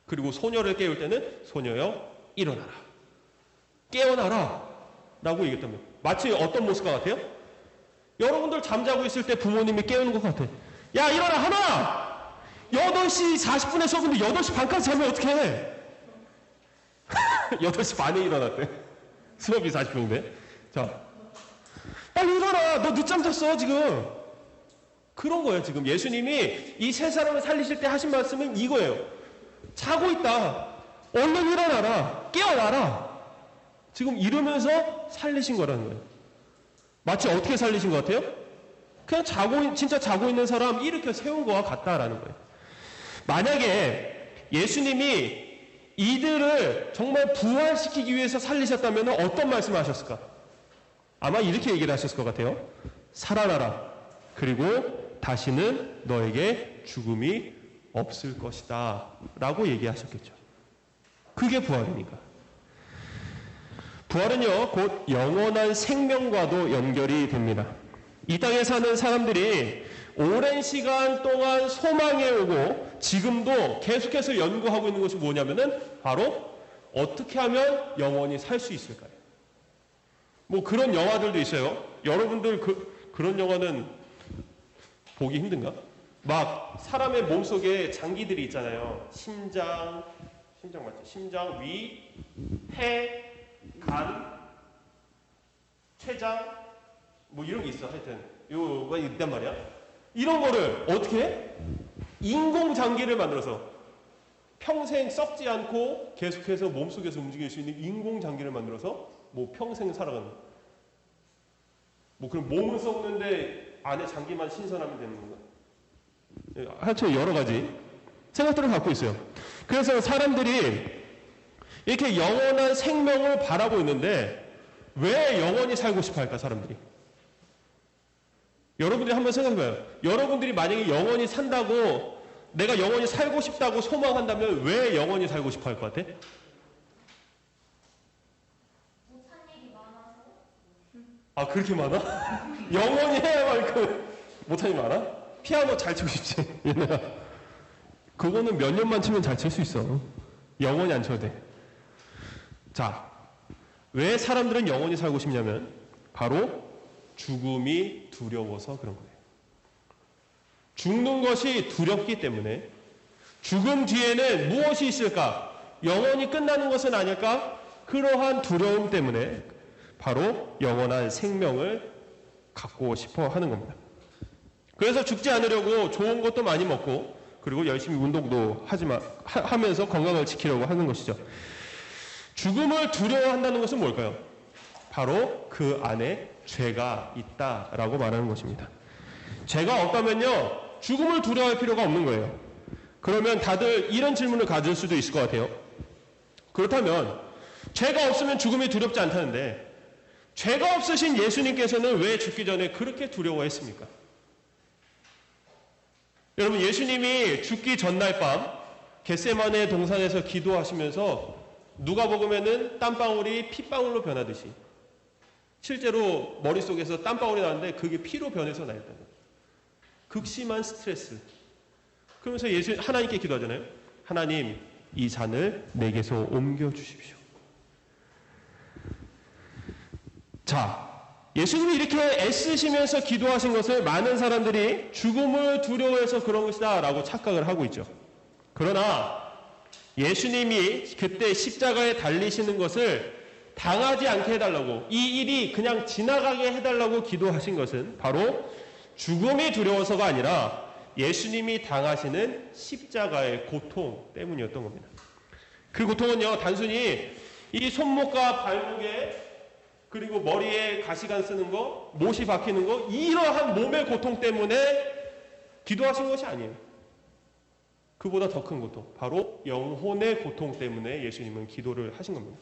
F: 그리고 소녀를 깨울 때는 소녀여 일어나라, 깨어나라 라고 얘기했단 말이에요. 마치 어떤 모습과 같아요? 여러분들 잠자고 있을 때 부모님이 깨우는 것 같아. 야, 일어나, 하나! 8시 40분에 수업인데 8시 반까지 자면 어떡해? 8시 반에 일어났대. 수업이 40분인데. 자, 빨리 일어나. 너 늦잠 잤어, 지금. 그런 거예요, 지금. 예수님이 이 3사람을 살리실 때 하신 말씀은 이거예요. 자고 있다. 얼른 일어나라. 깨어나라. 지금 이러면서 살리신 거라는 거예요. 마치 어떻게 살리신 것 같아요? 그냥 진짜 자고 있는 사람 일으켜 세운 거와 같다라는 거예요. 만약에 예수님이 이들을 정말 부활시키기 위해서 살리셨다면 어떤 말씀을 하셨을까? 아마 이렇게 얘기를 하셨을 것 같아요. 살아나라. 그리고 다시는 너에게 죽음이 없을 것이다. 라고 얘기하셨겠죠. 그게 부활이니까. 부활은요, 곧 영원한 생명과도 연결이 됩니다. 이 땅에 사는 사람들이 오랜 시간 동안 소망해 오고 지금도 계속해서 연구하고 있는 것이 뭐냐면은 바로 어떻게 하면 영원히 살 수 있을까요? 뭐 그런 영화들도 있어요. 여러분들 그런 영화는 보기 힘든가? 막 사람의 몸속에 장기들이 있잖아요. 심장, 심장 맞지? 심장, 위, 폐, 간, 췌장 뭐 이런 게 있어. 하여튼 요거 있단 말이야. 이런 거를 어떻게 해? 인공장기를 만들어서 평생 썩지 않고 계속해서 몸속에서 움직일 수 있는 인공장기를 만들어서 뭐 평생 살아가는 거야. 뭐 그럼 몸은 썩는데 안에 장기만 신선하면 되는 건가? 하여튼 여러 가지 생각들을 갖고 있어요. 그래서 사람들이 이렇게 영원한 생명을 바라고 있는데 왜 영원히 살고 싶어 할까, 사람들이? 여러분들이 한번 생각해봐요. 여러분들이 만약에 영원히 산다고, 내가 영원히 살고 싶다고 소망한다면 왜 영원히 살고 싶어 할 것 같아? 아, 그렇게 많아? 영원히 해야만 못한 게 많아? 피아노 잘 치고 싶지, 얘네가. 그거는 몇 년만 치면 잘 칠 수 있어. 영원히 안 쳐도 돼. 자, 왜 사람들은 영원히 살고 싶냐면 바로 죽음이 두려워서 그런 거예요. 죽는 것이 두렵기 때문에. 죽음 뒤에는 무엇이 있을까? 영원히 끝나는 것은 아닐까? 그러한 두려움 때문에 바로 영원한 생명을 갖고 싶어 하는 겁니다. 그래서 죽지 않으려고 좋은 것도 많이 먹고, 그리고 열심히 운동도 하면서 건강을 지키려고 하는 것이죠. 죽음을 두려워한다는 것은 뭘까요? 바로 그 안에 죄가 있다라고 말하는 것입니다. 죄가 없다면요, 죽음을 두려워할 필요가 없는 거예요. 그러면 다들 이런 질문을 가질 수도 있을 것 같아요. 그렇다면 죄가 없으면 죽음이 두렵지 않다는데, 죄가 없으신 예수님께서는 왜 죽기 전에 그렇게 두려워했습니까? 여러분, 예수님이 죽기 전날 밤 겟세마네 동산에서 기도하시면서 누가복음에는 땀방울이 핏방울로 변하듯이, 실제로 머릿속에서 땀방울이 나는데 그게 피로 변해서 나였다는 거예요. 극심한 스트레스. 그러면서 하나님께 기도하잖아요. 하나님, 이 잔을 내게서 옮겨주십시오. 자, 예수님이 이렇게 애쓰시면서 기도하신 것을 많은 사람들이 죽음을 두려워해서 그런 것이다 라고 착각을 하고 있죠. 그러나 예수님이 그때 십자가에 달리시는 것을 당하지 않게 해달라고, 이 일이 그냥 지나가게 해달라고 기도하신 것은 바로 죽음이 두려워서가 아니라 예수님이 당하시는 십자가의 고통 때문이었던 겁니다. 그 고통은요, 단순히 이 손목과 발목에, 그리고 머리에 가시관 쓰는 거, 못이 박히는 거, 이러한 몸의 고통 때문에 기도하신 것이 아니에요. 그보다 더 큰 고통, 바로 영혼의 고통 때문에 예수님은 기도를 하신 겁니다.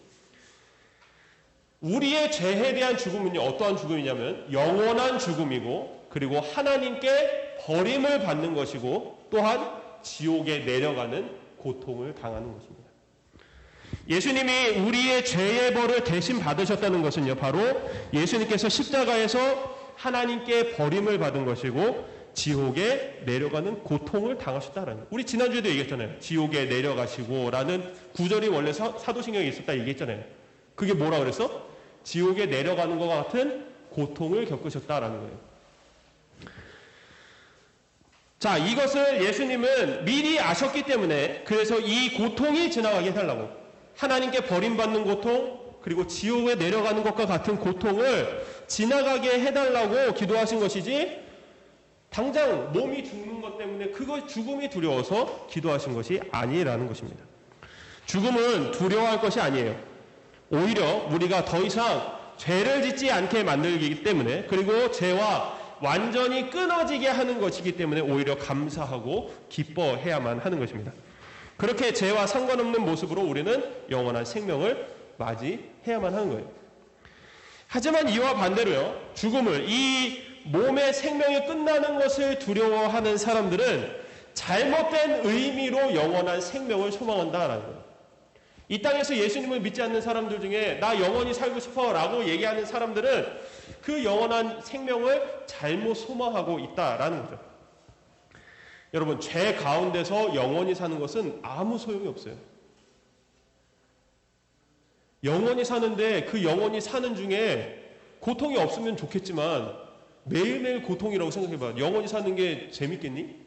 F: 우리의 죄에 대한 죽음은요, 어떠한 죽음이냐면 영원한 죽음이고, 그리고 하나님께 버림을 받는 것이고, 또한 지옥에 내려가는 고통을 당하는 것입니다. 예수님이 우리의 죄의 벌을 대신 받으셨다는 것은요, 바로 예수님께서 십자가에서 하나님께 버림을 받은 것이고 지옥에 내려가는 고통을 당하셨다라는 거예요. 우리 지난주에도 얘기했잖아요. 지옥에 내려가시고 라는 구절이 원래 사도신경에 있었다 얘기했잖아요. 그게 뭐라 그랬어? 지옥에 내려가는 것 같은 고통을 겪으셨다라는 거예요. 자, 이것을 예수님은 미리 아셨기 때문에, 그래서 이 고통이 지나가게 해달라고, 하나님께 버림받는 고통, 그리고 지옥에 내려가는 것과 같은 고통을 지나가게 해달라고 기도하신 것이지, 당장 몸이 죽는 것 때문에 그것 죽음이 두려워서 기도하신 것이 아니라는 것입니다. 죽음은 두려워할 것이 아니에요. 오히려 우리가 더 이상 죄를 짓지 않게 만들기 때문에, 그리고 죄와 완전히 끊어지게 하는 것이기 때문에 오히려 감사하고 기뻐해야만 하는 것입니다. 그렇게 죄와 상관없는 모습으로 우리는 영원한 생명을 맞이해야만 하는 거예요. 하지만 이와 반대로요, 죽음을, 이 몸의 생명이 끝나는 것을 두려워하는 사람들은 잘못된 의미로 영원한 생명을 소망한다라는 거예요. 이 땅에서 예수님을 믿지 않는 사람들 중에 나 영원히 살고 싶어 라고 얘기하는 사람들은 그 영원한 생명을 잘못 소망하고 있다라는 거죠. 여러분, 죄 가운데서 영원히 사는 것은 아무 소용이 없어요. 영원히 사는데 그 영원히 사는 중에 고통이 없으면 좋겠지만 매일매일 고통이라고 생각해봐. 영원히 사는 게 재밌겠니?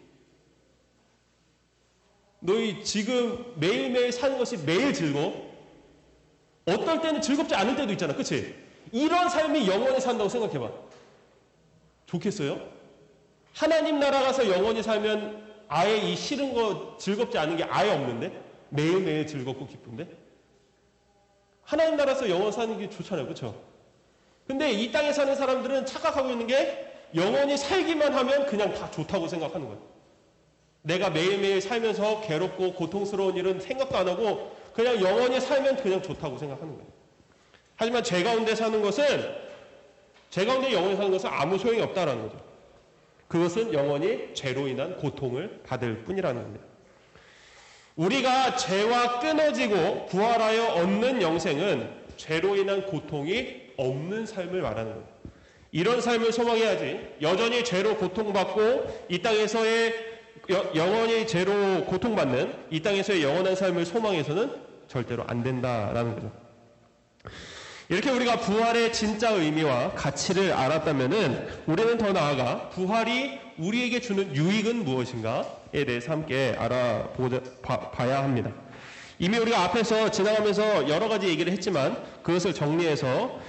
F: 너희 지금 매일매일 사는 것이 매일 즐거워? 어떨 때는 즐겁지 않을 때도 있잖아. 그치? 이런 삶이 영원히 산다고 생각해봐. 좋겠어요? 하나님 나라 가서 영원히 살면 아예 이 싫은 거 즐겁지 않은 게 아예 없는데? 매일매일 즐겁고 기쁜데? 하나님 나라에서 영원 사는 게 좋잖아요. 그쵸? 근데 이 땅에 사는 사람들은 착각하고 있는 게 영원히 살기만 하면 그냥 다 좋다고 생각하는 거예요. 내가 매일매일 살면서 괴롭고 고통스러운 일은 생각도 안 하고 그냥 영원히 살면 그냥 좋다고 생각하는 거예요. 하지만 죄 가운데 사는 것은, 죄 가운데 영원히 사는 것은 아무 소용이 없다라는 거죠. 그것은 영원히 죄로 인한 고통을 받을 뿐이라는 겁니다. 우리가 죄와 끊어지고 부활하여 얻는 영생은 죄로 인한 고통이 없는 삶을 말하는 거예요. 이런 삶을 소망해야지 여전히 죄로 고통받고 이 땅에서의 영원히 죄로 고통받는 이 땅에서의 영원한 삶을 소망해서는 절대로 안 된다라는 거죠. 이렇게 우리가 부활의 진짜 의미와 가치를 알았다면은 우리는 더 나아가 부활이 우리에게 주는 유익은 무엇인가에 대해서 함께 알아봐야 합니다. 이미 우리가 앞에서 지나가면서 여러 가지 얘기를 했지만 그것을 정리해서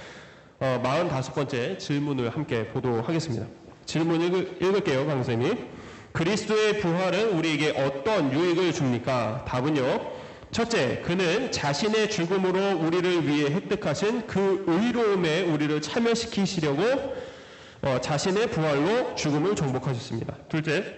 F: 45번째 질문을 함께 보도록 하겠습니다. 질문 읽을게요, 강선생님. 그리스도의 부활은 우리에게 어떤 유익을 줍니까? 답은요. 첫째, 그는 자신의 죽음으로 우리를 위해 획득하신 그 의로움에 우리를 참여시키시려고 자신의 부활로 죽음을 정복하셨습니다. 둘째,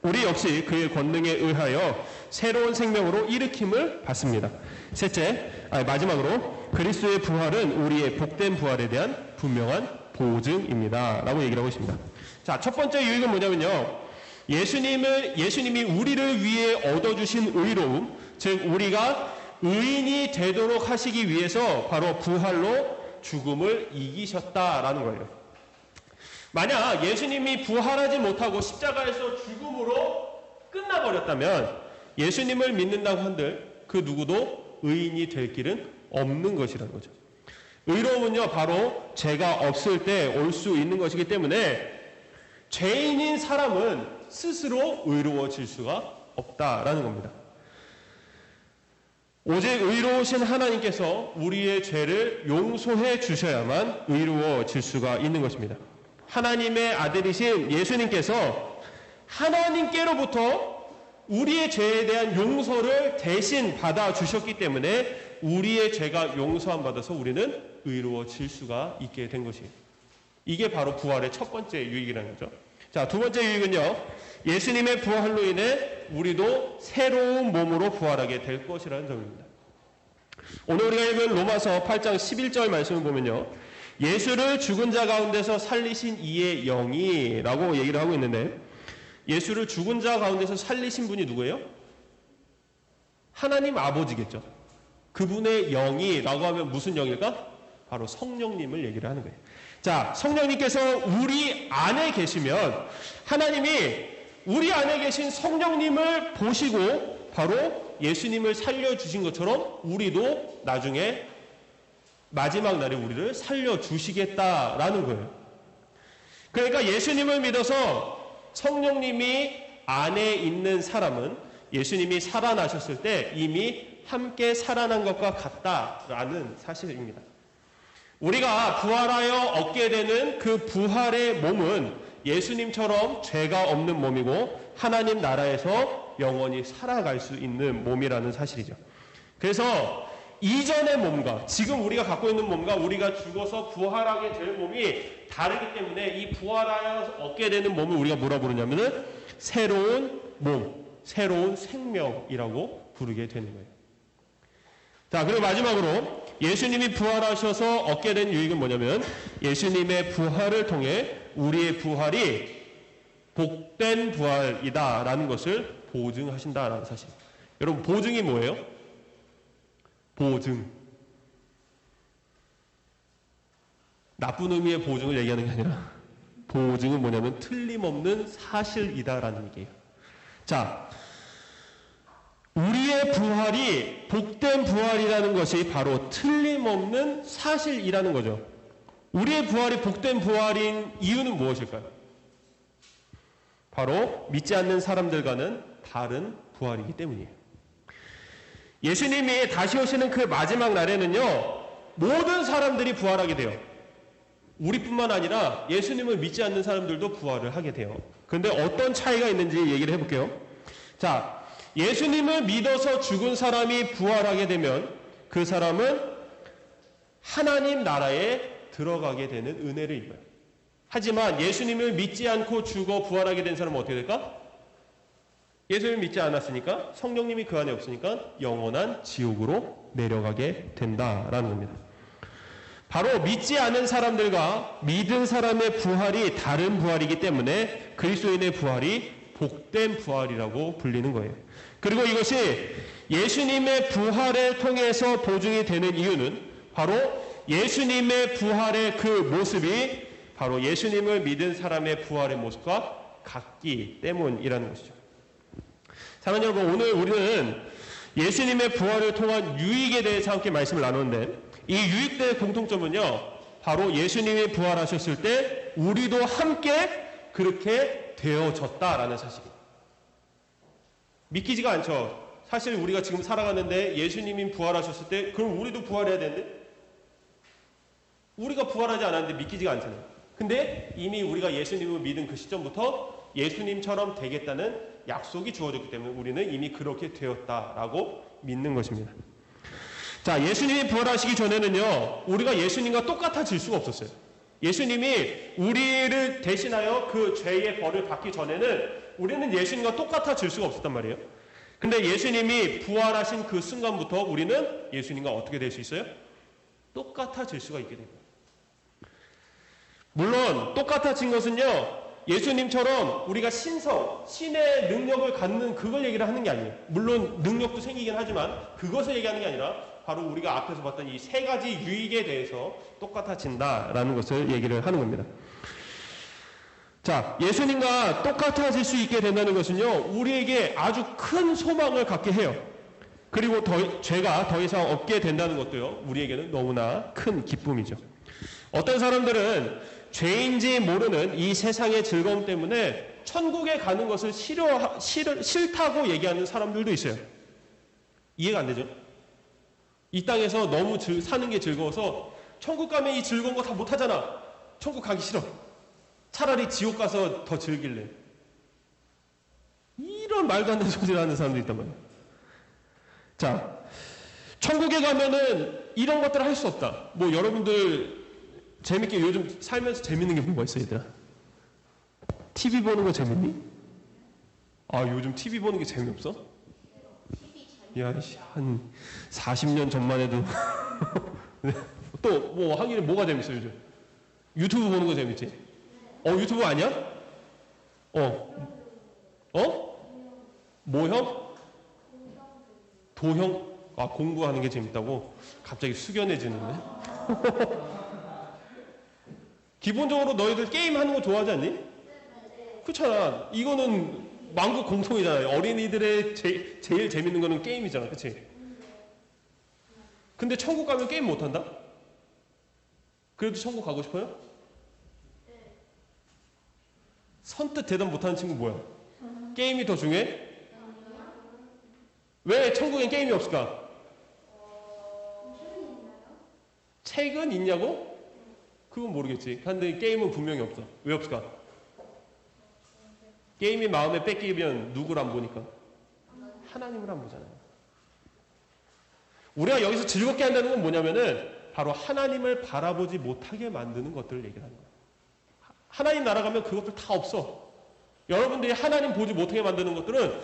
F: 우리 역시 그의 권능에 의하여 새로운 생명으로 일으킴을 받습니다. 셋째, 마지막으로 그리스도의 부활은 우리의 복된 부활에 대한 분명한 보증입니다. 라고 얘기를 하고 있습니다. 자, 첫 번째 유익은 뭐냐면요. 예수님이 우리를 위해 얻어주신 의로움, 즉 우리가 의인이 되도록 하시기 위해서 바로 부활로 죽음을 이기셨다라는 거예요. 만약 예수님이 부활하지 못하고 십자가에서 죽음으로 끝나버렸다면 예수님을 믿는다고 한들 그 누구도 의인이 될 길은 없는 것이라는 거죠. 의로움은요, 바로 죄가 없을 때 올 수 있는 것이기 때문에 죄인인 사람은 스스로 의로워질 수가 없다라는 겁니다. 오직 의로우신 하나님께서 우리의 죄를 용서해 주셔야만 의로워질 수가 있는 것입니다. 하나님의 아들이신 예수님께서 하나님께로부터 우리의 죄에 대한 용서를 대신 받아주셨기 때문에 우리의 죄가 용서함 받아서 우리는 의로워질 수가 있게 된 것이에요. 이게 바로 부활의 첫 번째 유익이라는 거죠. 자, 두 번째 유익은요. 예수님의 부활로 인해 우리도 새로운 몸으로 부활하게 될 것이라는 점입니다. 오늘 우리가 읽은 로마서 8장 11절 말씀을 보면요. 예수를 죽은 자 가운데서 살리신 이의 영이 라고 얘기를 하고 있는데 예수를 죽은 자 가운데서 살리신 분이 누구예요? 하나님 아버지겠죠. 그분의 영이 라고 하면 무슨 영일까? 바로 성령님을 얘기를 하는 거예요. 자, 성령님께서 우리 안에 계시면 하나님이 우리 안에 계신 성령님을 보시고 바로 예수님을 살려주신 것처럼 우리도 나중에 마지막 날에 우리를 살려주시겠다라는 거예요. 그러니까 예수님을 믿어서 성령님이 안에 있는 사람은 예수님이 살아나셨을 때 이미 함께 살아난 것과 같다라는 사실입니다. 우리가 부활하여 얻게 되는 그 부활의 몸은 예수님처럼 죄가 없는 몸이고 하나님 나라에서 영원히 살아갈 수 있는 몸이라는 사실이죠. 그래서 이전의 몸과 지금 우리가 갖고 있는 몸과 우리가 죽어서 부활하게 될 몸이 다르기 때문에 이 부활하여 얻게 되는 몸을 우리가 뭐라 부르냐면은 새로운 몸, 새로운 생명이라고 부르게 되는 거예요. 자, 그리고 마지막으로 예수님이 부활하셔서 얻게 된 유익은 뭐냐면 예수님의 부활을 통해 우리의 부활이 복된 부활이다라는 것을 보증하신다라는 사실. 여러분, 보증이 뭐예요? 보증. 나쁜 의미의 보증을 얘기하는 게 아니라 보증은 뭐냐면 틀림없는 사실이다라는 얘기예요. 자, 우리의 부활이 복된 부활이라는 것이 바로 틀림없는 사실이라는 거죠. 우리의 부활이 복된 부활인 이유는 무엇일까요? 바로 믿지 않는 사람들과는 다른 부활이기 때문이에요. 예수님이 다시 오시는 그 마지막 날에는요, 모든 사람들이 부활하게 돼요. 우리뿐만 아니라 예수님을 믿지 않는 사람들도 부활을 하게 돼요. 그런데 어떤 차이가 있는지 얘기를 해볼게요. 자, 예수님을 믿어서 죽은 사람이 부활하게 되면 그 사람은 하나님 나라에 들어가게 되는 은혜를 입어요. 하지만 예수님을 믿지 않고 죽어 부활하게 된 사람은 어떻게 될까? 예수님을 믿지 않았으니까, 성령님이 그 안에 없으니까 영원한 지옥으로 내려가게 된다라는 겁니다. 바로 믿지 않은 사람들과 믿은 사람의 부활이 다른 부활이기 때문에 그리스도인의 부활이 복된 부활이라고 불리는 거예요. 그리고 이것이 예수님의 부활을 통해서 보증이 되는 이유는 바로 예수님의 부활의 그 모습이 바로 예수님을 믿은 사람의 부활의 모습과 같기 때문이라는 것이죠. 사랑하는 여러분, 오늘 우리는 예수님의 부활을 통한 유익에 대해서 함께 말씀을 나누는데, 이 유익들의 공통점은요, 바로 예수님이 부활하셨을 때 우리도 함께 그렇게 되어졌다라는 사실이에요. 믿기지가 않죠. 사실 우리가 지금 살아가는데 예수님이 부활하셨을 때 그럼 우리도 부활해야 되는데, 우리가 부활하지 않았는데 믿기지가 않잖아요. 근데 이미 우리가 예수님을 믿은 그 시점부터 예수님처럼 되겠다는 약속이 주어졌기 때문에 우리는 이미 그렇게 되었다라고 믿는 것입니다. 자, 예수님이 부활하시기 전에는요, 우리가 예수님과 똑같아질 수가 없었어요. 예수님이 우리를 대신하여 그 죄의 벌을 받기 전에는 우리는 예수님과 똑같아질 수가 없었단 말이에요. 근데 예수님이 부활하신 그 순간부터 우리는 예수님과 어떻게 될 수 있어요? 똑같아질 수가 있게 됩니다. 물론 똑같아진 것은요, 예수님처럼 우리가 신의 능력을 갖는 그걸 얘기를 하는 게 아니에요. 물론 능력도 생기긴 하지만 그것을 얘기하는 게 아니라 바로 우리가 앞에서 봤던 이 세 가지 유익에 대해서 똑같아진다라는 것을 얘기를 하는 겁니다. 자, 예수님과 똑같아질 수 있게 된다는 것은요, 우리에게 아주 큰 소망을 갖게 해요. 그리고 죄가 더 이상 없게 된다는 것도요, 우리에게는 너무나 큰 기쁨이죠. 어떤 사람들은 죄인지 모르는 이 세상의 즐거움 때문에 천국에 가는 것을 싫다고 얘기하는 사람들도 있어요. 이해가 안 되죠? 이 땅에서 너무 사는 게 즐거워서 천국 가면 이 즐거운 거 다 못하잖아. 천국 가기 싫어. 차라리 지옥 가서 더 즐길래. 이런 말도 안 되는 소리를 하는 사람도 있단 말이에요. 자, 천국에 가면은 이런 것들을 할 수 없다. 뭐 여러분들 재밌게 요즘 살면서 재밌는 게 뭐 있어, 얘들아? TV 보는 거 재밌니? 아, 요즘 TV 보는 게 재미없어? 야, 한 40년 전만 해도 또 뭐 하기는 뭐가 재밌어 요즘? 유튜브 보는 거 재밌지? 유튜브 아니야? 모형? 도형? 아, 공부하는 게 재밌다고? 갑자기 숙연해지는데? 기본적으로 너희들 게임 하는 거 좋아하지 않니? 그렇잖아. 이거는 만국 공통이잖아요. 어린이들의 제일 재밌는 거는 게임이잖아. 그치? 근데 천국 가면 게임 못한다? 그래도 천국 가고 싶어요? 선뜻 대답 못하는 친구 뭐야? 게임이 더 중요해? 왜 천국엔 게임이 없을까? 책은 있냐고? 그건 모르겠지. 근데 게임은 분명히 없어. 왜 없을까? 게임이 마음에 뺏기면 누구를 안 보니까? 하나님을 안 보잖아요. 우리가 여기서 즐겁게 한다는 건 뭐냐면은 바로 하나님을 바라보지 못하게 만드는 것들을 얘기하는 거예요. 하나님 나라 가면 그것들 다 없어. 여러분들이 하나님 보지 못하게 만드는 것들은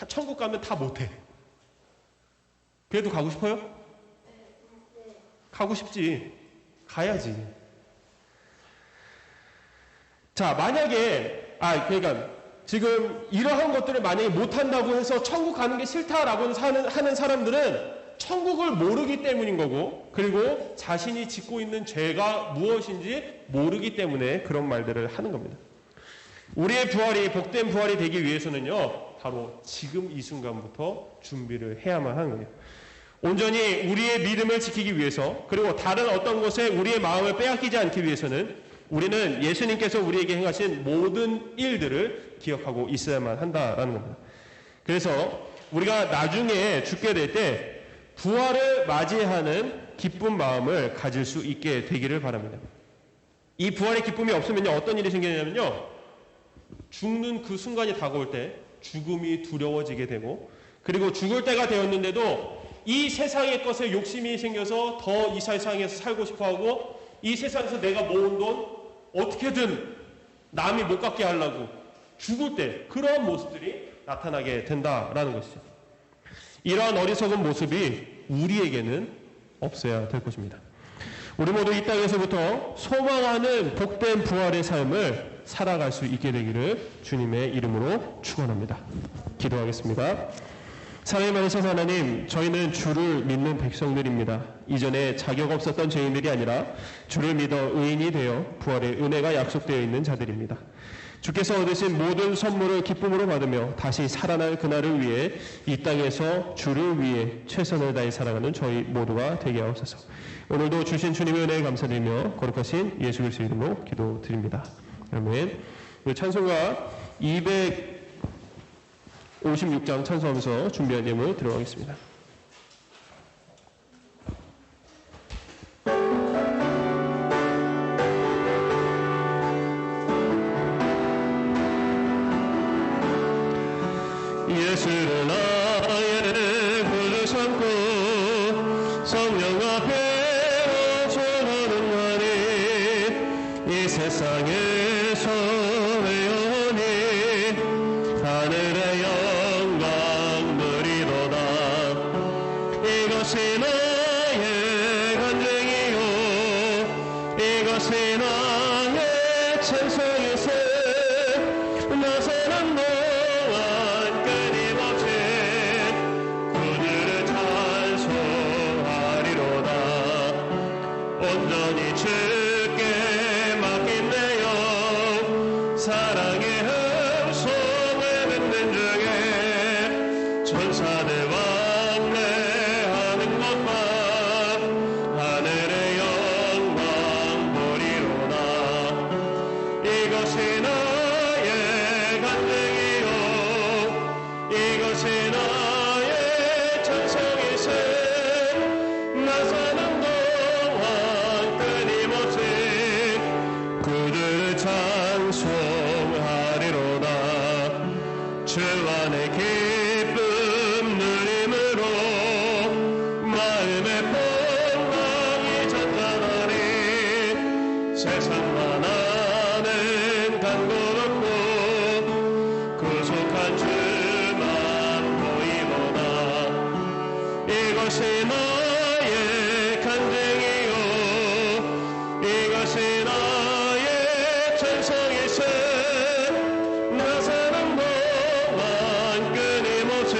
F: 천국 가면 다 못해. 그래도 가고 싶어요? 가고 싶지. 가야지. 자, 만약에 그러니까 지금 이러한 것들을 만약에 못한다고 해서 천국 가는 게 싫다라고 하는 사람들은 천국을 모르기 때문인 거고, 그리고 자신이 짓고 있는 죄가 무엇인지 모르기 때문에 그런 말들을 하는 겁니다. 우리의 부활이 복된 부활이 되기 위해서는요, 바로 지금 이 순간부터 준비를 해야만 하는 거예요. 온전히 우리의 믿음을 지키기 위해서, 그리고 다른 어떤 것에 우리의 마음을 빼앗기지 않기 위해서는 우리는 예수님께서 우리에게 행하신 모든 일들을 기억하고 있어야만 한다라는 겁니다. 그래서 우리가 나중에 죽게 될 때 부활을 맞이하는 기쁜 마음을 가질 수 있게 되기를 바랍니다. 이 부활의 기쁨이 없으면요, 어떤 일이 생기냐면요, 죽는 그 순간이 다가올 때 죽음이 두려워지게 되고, 그리고 죽을 때가 되었는데도 이 세상의 것에 욕심이 생겨서 더 이 세상에서 살고 싶어하고, 이 세상에서 내가 모은 돈 어떻게든 남이 못 갖게 하려고 죽을 때 그런 모습들이 나타나게 된다라는 것이죠. 이러한 어리석은 모습이 우리에게는 없어야 될 것입니다. 우리 모두 이 땅에서부터 소망하는 복된 부활의 삶을 살아갈 수 있게 되기를 주님의 이름으로 축원합니다. 기도하겠습니다. 사랑의 많으신 하나님, 저희는 주를 믿는 백성들입니다. 이전에 자격 없었던 죄인들이 아니라 주를 믿어 의인이 되어 부활의 은혜가 약속되어 있는 자들입니다. 주께서 얻으신 모든 선물을 기쁨으로 받으며 다시 살아날 그날을 위해 이 땅에서 주를 위해 최선을 다해 살아가는 저희 모두가 되게 하옵소서. 오늘도 주신 주님의 은혜에 감사드리며 거룩하신 예수 그리스도 이름으로 기도드립니다. 아멘. 찬송가 256장 찬송하면서 준비한 예물 들어가겠습니다. 예수를 나의 구주 삼고 성령 앞에 전하는 날이 이 세상에서 외연히 하늘의 영광 누리도다. 이것이 나의 간증이요 이것이 나의 찬송이세. 나 사는 동안 끊임없이 그들을 찬송하리로다. 온전히 주께 맡긴 내 영 사랑의 음성을 듣는 중에 천사들 왕래하는 것과 하늘의 영광 보리로다. 이것이 나의 간증이요 이것이 나의 찬송이세. 나 사는 동안 끊임없이 그들을 찬송하리로다. 주 안에 기쁨 누림으로 마음의 평강이 잔잔하니 세상만 아는 간곳 없고 구속한 주만 보이도다. 이것이 나의 간증이요 이것이 나의 찬송이세. 나 사는 동안 끊임없이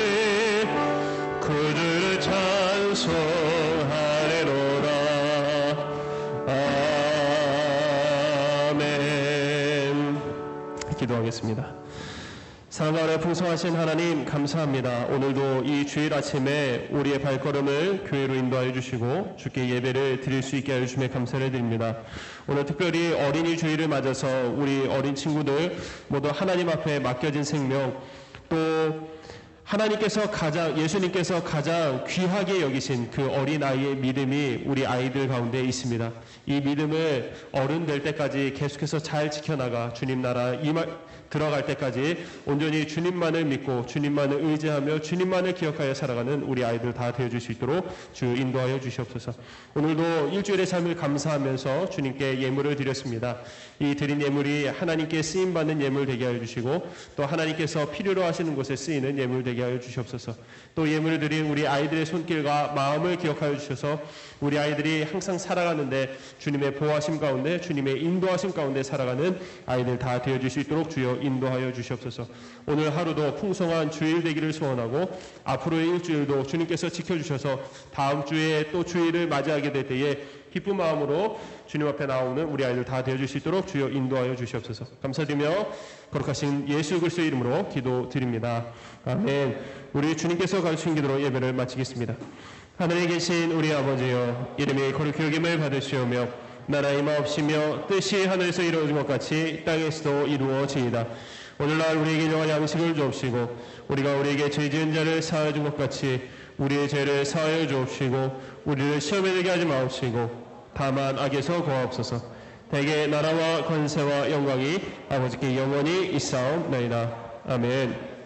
F: 그들을 찬송하리로다. 아멘. 기도하겠습니다. 사랑하여 풍성하신 하나님 감사합니다. 오늘도 이 주일 아침에 우리의 발걸음을 교회로 인도하여 주시고 주께 예배를 드릴 수 있게 하여 주심에 감사를 드립니다. 오늘 특별히 어린이 주일을 맞아서 우리 어린 친구들 모두 하나님 앞에 맡겨진 생명, 또 예수님께서 가장 귀하게 여기신 그 어린아이의 믿음이 우리 아이들 가운데 있습니다. 이 믿음을 어른 될 때까지 계속해서 잘 지켜나가 주님 나라 들어갈 때까지 온전히 주님만을 믿고 주님만을 의지하며 주님만을 기억하여 살아가는 우리 아이들 다 되어줄 수 있도록 주 인도하여 주시옵소서. 오늘도 일주일의 삶을 감사하면서 주님께 예물을 드렸습니다. 이 드린 예물이 하나님께 쓰임받는 예물 되게 하여 주시고 또 하나님께서 필요로 하시는 곳에 쓰이는 예물 되게 하여 주시옵소서. 또 예물을 드린 우리 아이들의 손길과 마음을 기억하여 주셔서 우리 아이들이 항상 살아가는데 주님의 보호하심 가운데 주님의 인도하심 가운데 살아가는 아이들 다 되어줄 수 있도록 주여 인도하여 주시옵소서. 오늘 하루도 풍성한 주일 되기를 소원하고 앞으로의 일주일도 주님께서 지켜주셔서 다음 주에 또 주일을 맞이하게 될 때에 기쁜 마음으로 주님 앞에 나오는 우리 아이들 다 되어줄 수 있도록 주여 인도하여 주시옵소서. 감사드리며 거룩하신 예수 그리스도의 이름으로 기도드립니다. 아멘. 우리 주님께서 가르치신 기도로 예배를 마치겠습니다. 하늘에 계신 우리 아버지여, 이름이 거룩히 여김을 받으시오며 나라 임하옵시며 뜻이 하늘에서 이루어진 것 같이 땅에서도 이루어지이다. 오늘날 우리에게 일용할 양식을 주옵시고 우리가 우리에게 죄 지은 자를 사하여 준 것 같이 우리의 죄를 사하여 주옵시고 우리를 시험에 들게 하지 마옵시고 다만 악에서 구하옵소서. 대개 나라와 권세와 영광이 아버지께 영원히 있사옵나이다. 아멘.